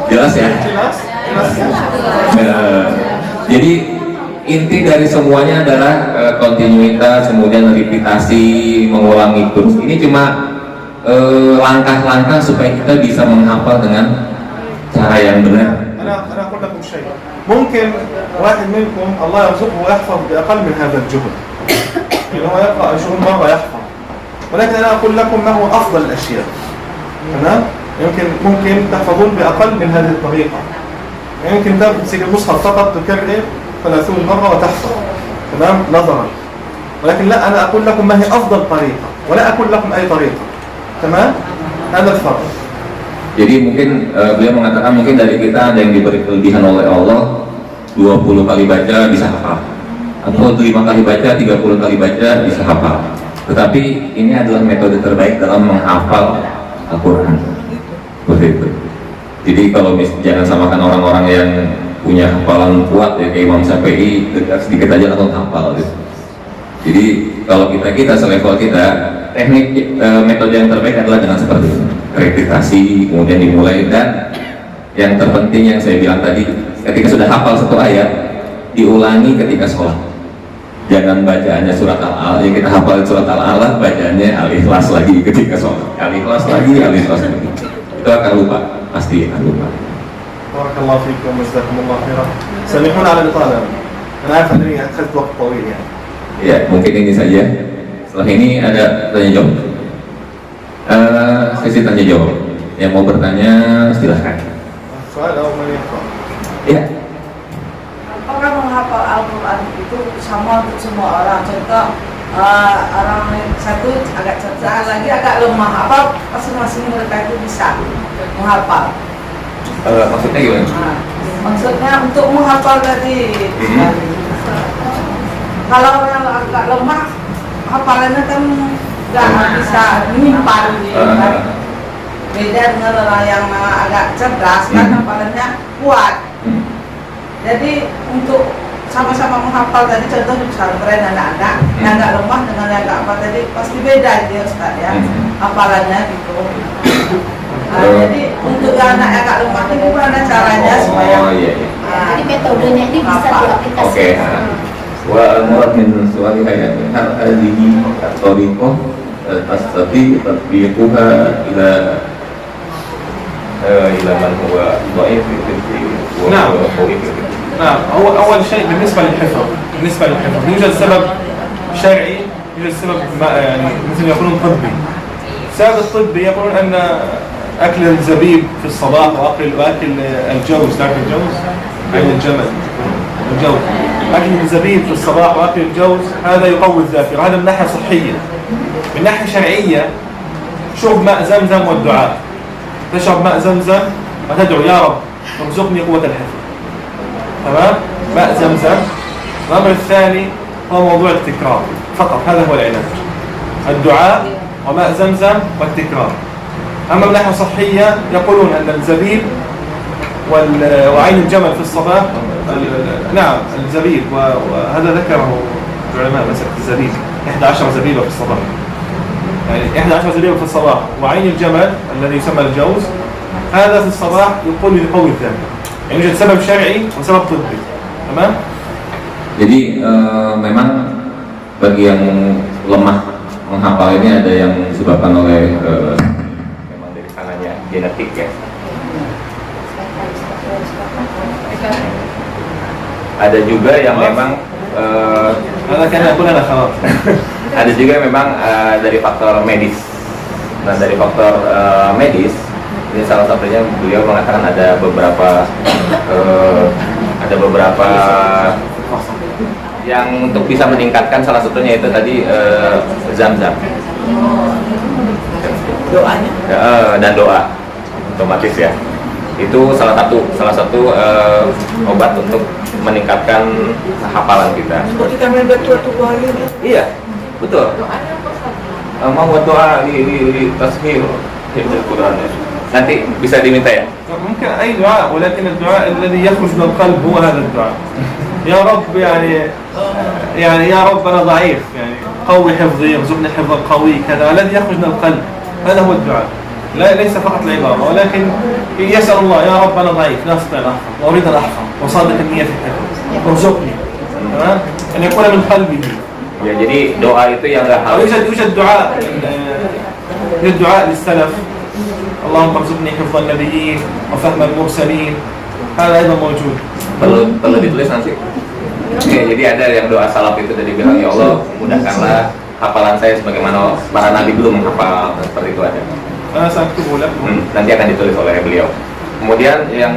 Jelas ya? jelas. Jadi inti dari semuanya adalah kontinuitas, kemudian repetisi, mengulangi terus. Ini cuma langkah-langkah supaya kita bisa menghafal dengan cara yang benar. أنا أقول لكم شيء. ممكن واحد منكم الله يرزقه ويحفظ بأقل من هذا الجهد. يعني هو يقرأ 20 مرة يحفظ. ولكن أنا أقول لكم ما هو أفضل الأشياء. تمام؟ ممكن تحفظون بأقل من هذه الطريقة. يعني يمكن تمسك المصحف فقط تكرر 30 مرة وتحفظ. تمام؟ نظرا. ولكن لا، أنا أقول لكم ما هي أفضل طريقة، ولا أقول لكم أي طريقة. تمام؟ هذا الفرق. Jadi mungkin beliau mengatakan mungkin dari kita ada yang diberi kelebihan oleh Allah 20 kali baca bisa hafal, atau 5 kali baca, 30 kali baca bisa hafal. Tetapi ini adalah metode terbaik dalam menghafal Al-Quran. Seperti itu. Jadi kalau jangan samakan orang-orang yang punya hafalan kuat ya, kayak Imam Syafi'i, sedikit aja langsung hafal gitu. Jadi kalau kita selevel kita, teknik metode yang terbaik adalah dengan seperti itu, repetisi, kemudian dimulai, dan yang terpenting yang saya bilang tadi, ketika sudah hafal satu ayat, diulangi ketika sholat. Jangan bacaannya surat Al-Alaq, yang kita hafal surat Al-Alaq, bacaannya Al-Ikhlas lagi ketika sholat, Al-Ikhlas lagi, Al-Ikhlas lagi. Itu akan lupa, pasti akan lupa. Barakallahu fiikum wa jazakumullahu khairan. Samihuna ala al-talab. Ana عارف أنني أخذت وقت طويل يعني. Ya, mungkin ini saja. Setelah ini ada tanya jawab. Sesi tanya jawab. Yang mau bertanya silahkan. Soal atau mana? Ya. Apakah menghafal Al-Quran itu sama untuk semua orang? Contoh orang satu agak cerdas, lagi agak lemah. Apa masing-masing mereka itu bisa menghafal? Maksudnya gimana? Maksudnya untuk menghafal tadi. Kalau orang agak lemah, hafalannya kan nggak bisa menyimpan. Beda dengan orang yang agak cerdas, kan hafalannya kuat. Jadi untuk sama-sama menghafal tadi, contoh di pesantren anak-anak yang agak lemah dengan yang agak apa tadi pasti beda dia Ustaz ya, hafalannya gitu. Jadi untuk anak yang agak lemah ini gimana caranya supaya Jadi metodenya ini bisa diaplikasikan. Wa min su'ali hayat hal hadhihi at-tariqah tastati tatbiquha ila man huwa dha'if fi نعم. نعم. أول شيء بالنسبة للحفظ يوجد سبب شرعي، يوجد سبب يعني مثل يقولون طبي. السبب الطبي يقولون أن أكل الزبيب في الصباح وأكل الجوز، تعرف الجوز؟ عين الجمل الجوز، أكل الزبيب في الصباح وأكل الجوز هذا يقوي الذاكرة. هذا من ناحية صحية. من ناحية شرعية شرب ماء زمزم والدعاء. تشرب ماء زمزم وتدعو يا رب ارزقني قوة الحفظ. تمام؟ ماء زمزم. الأمر الثاني هو موضوع التكرار فقط، هذا هو العلاج. الدعاء وماء زمزم والتكرار. أما من ناحية صحية يقولون أن الزبيب وعين الجمل في الصباح، نعم الزبيب، وهذا ذكره العلماء مسألة الزبيب 11 زبيبة في الصباح، يعني 11 زبيبة في الصباح، وعين الجمل الذي يسمى الجوز هذا في الصباح يقوي الذاكرة. يعني يوجد سبب شرعي وسبب طبي. تمام؟ Jadi memang bagi yang lemah menghafal ini ada yang disebabkan oleh memang dari sananya genetik ya. Ada juga yang memang ada juga memang dari faktor medis. Nah dari faktor medis ini salah satunya beliau mengatakan ada beberapa yang untuk bisa meningkatkan, salah satunya itu tadi zam-zam, doanya dan doa otomatis ya. Itu salah satu obat untuk meningkatkan hafalan kita. seperti kami betul hari ini. Iya, betul. Mau buat doa di tasbih Al-Quran ya. Nanti bisa diminta ya. ممكن أي دعاء، ولكن الدعاء الذي يخرج من القلب هو هذا الدعاء. يا رب يعني يا رب أنا ضعيف، يعني قوي حفظي، ارزقني حفظا قوي كذا، الذي يخرج من القلب هذا هو الدعاء. ليس فقط العبارة، ولكن يسأل الله يا رب أنا ضعيف لا أستطيع أن أحفظ وأريد أن أحفظ وصادق النية في الحفظ ارزقني. تمام أن يكون من قلبه. Ya, jadi doa itu yang nggak harus. يوجد دعاء للدعاء للسلف اللهم ارزقني حفظ النبيين وفهم المرسلين هذا أيضا موجود. Perlu ditulis nanti. Ya, jadi ada yang doa salaf itu tadi bilang, ya Allah mudahkanlah hafalan saya sebagaimana para nabi dulu menghafal, seperti itu ada. أنا سأكتبه لك. Nanti akan ditulis oleh beliau. Kemudian yang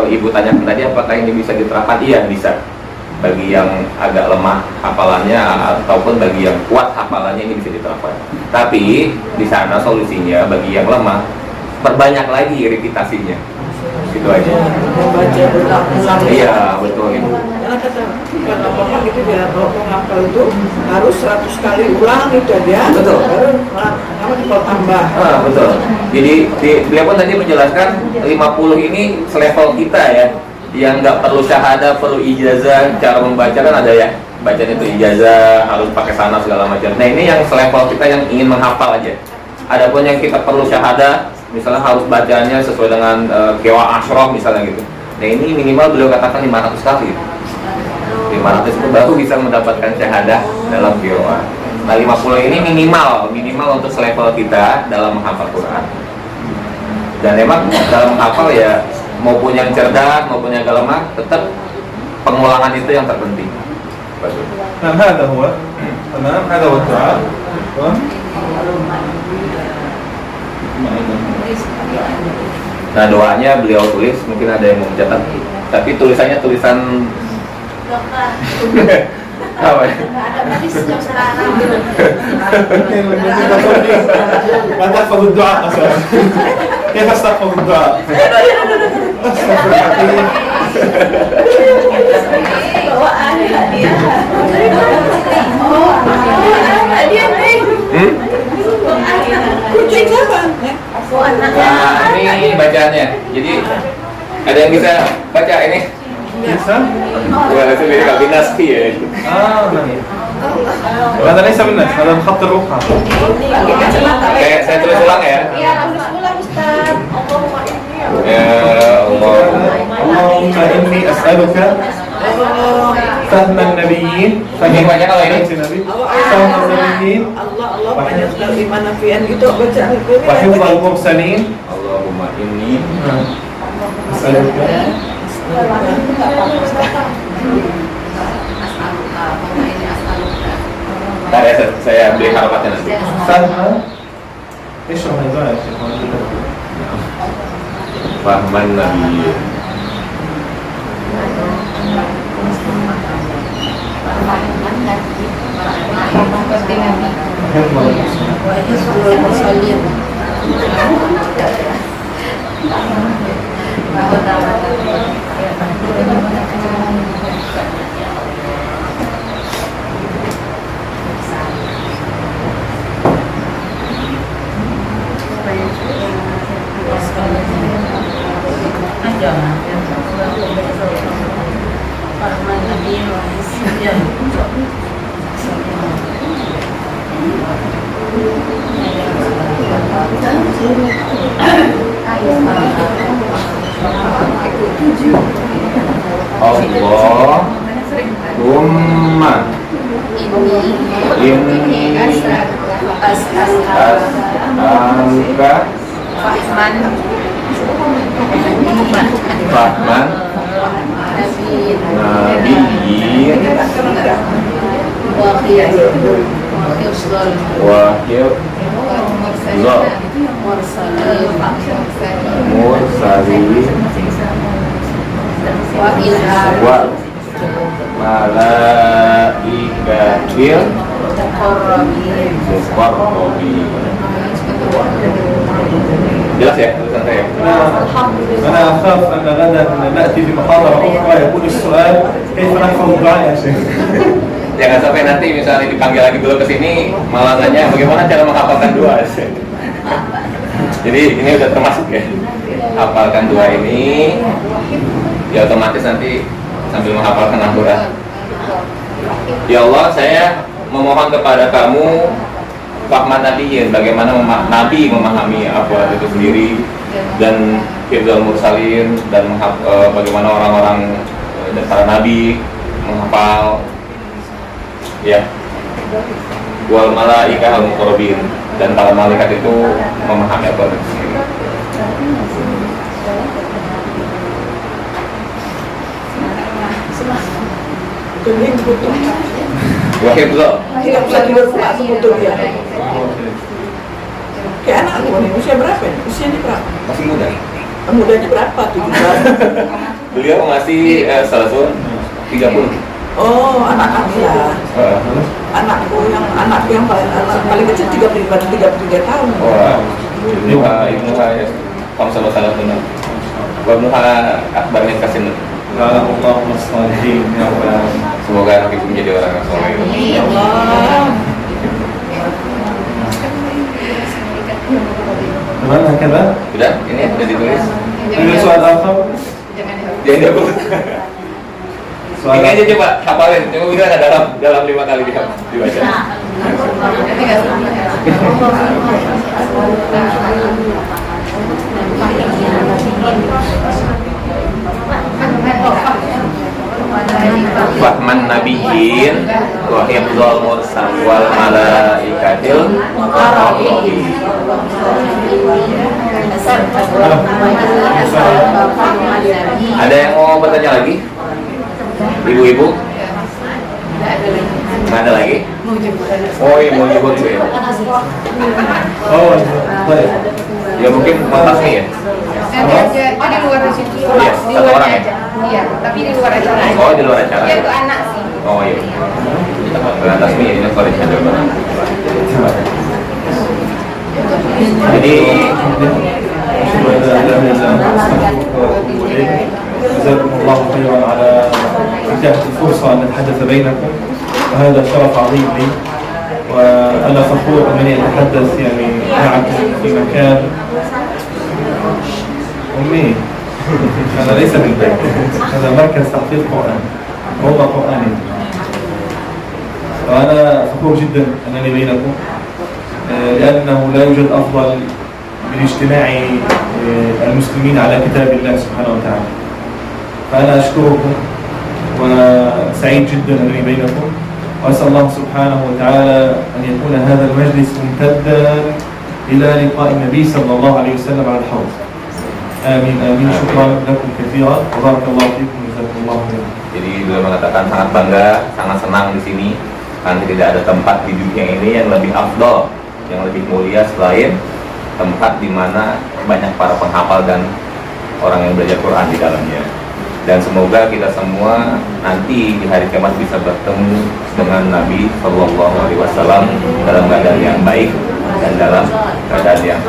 ibu tanyakan tadi, apakah ini bisa diterapkan? Iya, bisa. Bagi yang agak lemah hafalannya ataupun bagi yang kuat hafalannya ini bisa diterapkan. Tapi di sana solusinya bagi yang lemah, perbanyak lagi repitasinya. Gitu aja. Membaca berulang-ulang. Iya, betul Ibu. Karena kata bapak itu biar kalau menghafal itu harus 100 kali ulang itu dia. Betul. Baru kalau tambah. Betul. Jadi beliau pun tadi menjelaskan 50 ini selevel kita ya, yang nggak perlu syahadah, perlu ijazah. Cara membaca kan ada ya, bacaan itu ijazah, harus pakai sana segala macam. Nah ini yang selevel kita yang ingin menghafal aja. Adapun yang kita perlu syahadah, misalnya harus bacanya sesuai dengan Kewa Ashraf misalnya gitu. Nah ini minimal beliau katakan 500 kali. 500 itu baru bisa mendapatkan syahadah dalam Kewa. Nah 50 ini minimal untuk selevel kita dalam menghafal Quran. Dan memang dalam menghafal ya, maupun yang cerdas maupun yang lemah, tetap pengulangan itu yang terpenting. Betul. نعم هذا هو تمام هذا هو الدعاء. Nah doanya beliau tulis, mungkin ada yang mau mencatat, tapi tulisannya tulisan apa ya? ما تحفظ الدعاء أصلا. كيف أستحفظ الدعاء؟ Nah ini bacaannya. Jadi ada yang bisa baca ini? bisa? Wah itu beda nggak binasti ya. هذا ليس بالناس هذا الخط الرقعة. Saya tulis ulang ya. Iya, tulis ulang Ustaz. Allahumma inni Ya Allah. اللهم إني أسألك فهم النبيين. Ini banyak kalau ini. فهم النبيين Allah banyak sekali manafian gitu baca Al-Quran. وحفظ المرسلين. Allahumma inni. أسألك Ntar ya saya beli harapatnya nanti. فهم إيش هو هذا يا شيخ؟ Fahman Nabi. حفظ المرسلين. Allahumma inni as'aluka fahman nabiyyin wa mursalin wa malaikatil muqarrabin. Jelas ya tulisan saya? أنا أخاف أن غدا نأتي في محاضرة أخرى يكون السؤال كيف نحفظ الدعاء يا شيخ؟ Jangan sampai nanti misalnya dipanggil lagi dulu ke sini malah nanya bagaimana cara menghafalkan doa. Jadi ini udah termasuk ya. Hafalkan doa ini, ya otomatis nanti sambil menghafalkan Al-Quran. Ya Allah, saya memohon kepada kamu Fahman Nabiyyin, bagaimana Nabi memahami apa itu sendiri, dan Hifdzul Mursalin, dan bagaimana orang-orang dan para nabi menghafal, ya. Wal malaikah al muqarrabin, dan para malaikat itu memahami Al-Quran itu sendiri. Wahid lo, Tidak bisa tidur pula sebetulnya. Kayak anak aku nih, usia berapa nih? Usianya berapa? masih muda. Mudanya berapa? 17. Beliau masih Salasun 30. Oh, anak aku ya. Anakku yang paling kecil 33 tahun. Wah, Ibnuha ya, Kamsa Salah benar. Ibnuha akbar min kasin. Allahumma shalli ya Rabb. Semoga anak ibu menjadi orang yang soleh. Ya Allah. Mana kata? Sudah, ini sudah ditulis. Ada soal apa? Jangan dihapus. Soal Ini aja coba hafalin. Coba bisa dalam 5 kali dibaca. Fahman nabiyyin wa hifdzul mursal wal malaikatil muqarrabin. Ada yang mau bertanya lagi? Ibu-ibu? Nggak ada lagi? Oh iya, mau jemput juga ya? Oh, baik. Ya mungkin matas nih ya? Oh di luar situ. Iya, Di satu luar orang ya? aja. Iya, tapi di luar acara. Oh, di luar acara. Dia tuh anak sih. Oh iya. Berantas nih, ini college ada barang. Jadi جزاكم الله خيرا على إتاحة الفرصة أن نتحدث بينكم، وهذا شرف عظيم لي، وأنا فخور أنني أتحدث يعني معكم في مكان أمي. هذا ليس بالبيت، هذا مركز تحفيظ قرآن، روضة قرآنية. وأنا فخور جدا أنني بينكم، لأنه لا يوجد أفضل من اجتماع المسلمين على كتاب الله سبحانه وتعالى. فأنا أشكركم وسعيد جدا أنني بينكم، وأسأل الله سبحانه وتعالى أن يكون هذا المجلس ممتدا إلى لقاء النبي صلى الله عليه وسلم على الحوض. آمين آمين. شكرا لكم كثيرا وبارك الله فيكم وجزاكم الله خيرا. Jadi beliau mengatakan sangat bangga, sangat senang di sini karena tidak ada tempat di dunia ini yang lebih afdol, yang lebih mulia selain tempat di mana banyak para penghafal dan orang yang belajar Quran di dalamnya. Dan semoga kita semua nanti di hari kiamat bisa bertemu dengan Nabi Shallallahu Alaihi Wasallam dalam keadaan yang baik dan dalam keadaan yang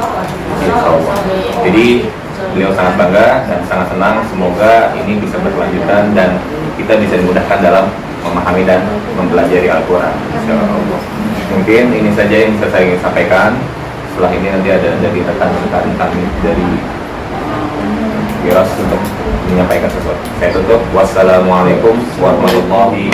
insya Allah. Jadi beliau sangat bangga dan sangat senang. Semoga ini bisa berkelanjutan dan kita bisa dimudahkan dalam memahami dan mempelajari Al-Quran. Insya Allah. Mungkin ini saja yang bisa saya sampaikan. Setelah ini nanti ada dari rekan-rekan kami dari Miras untuk menyampaikan sesuatu. Saya tutup. Wassalamualaikum warahmatullahi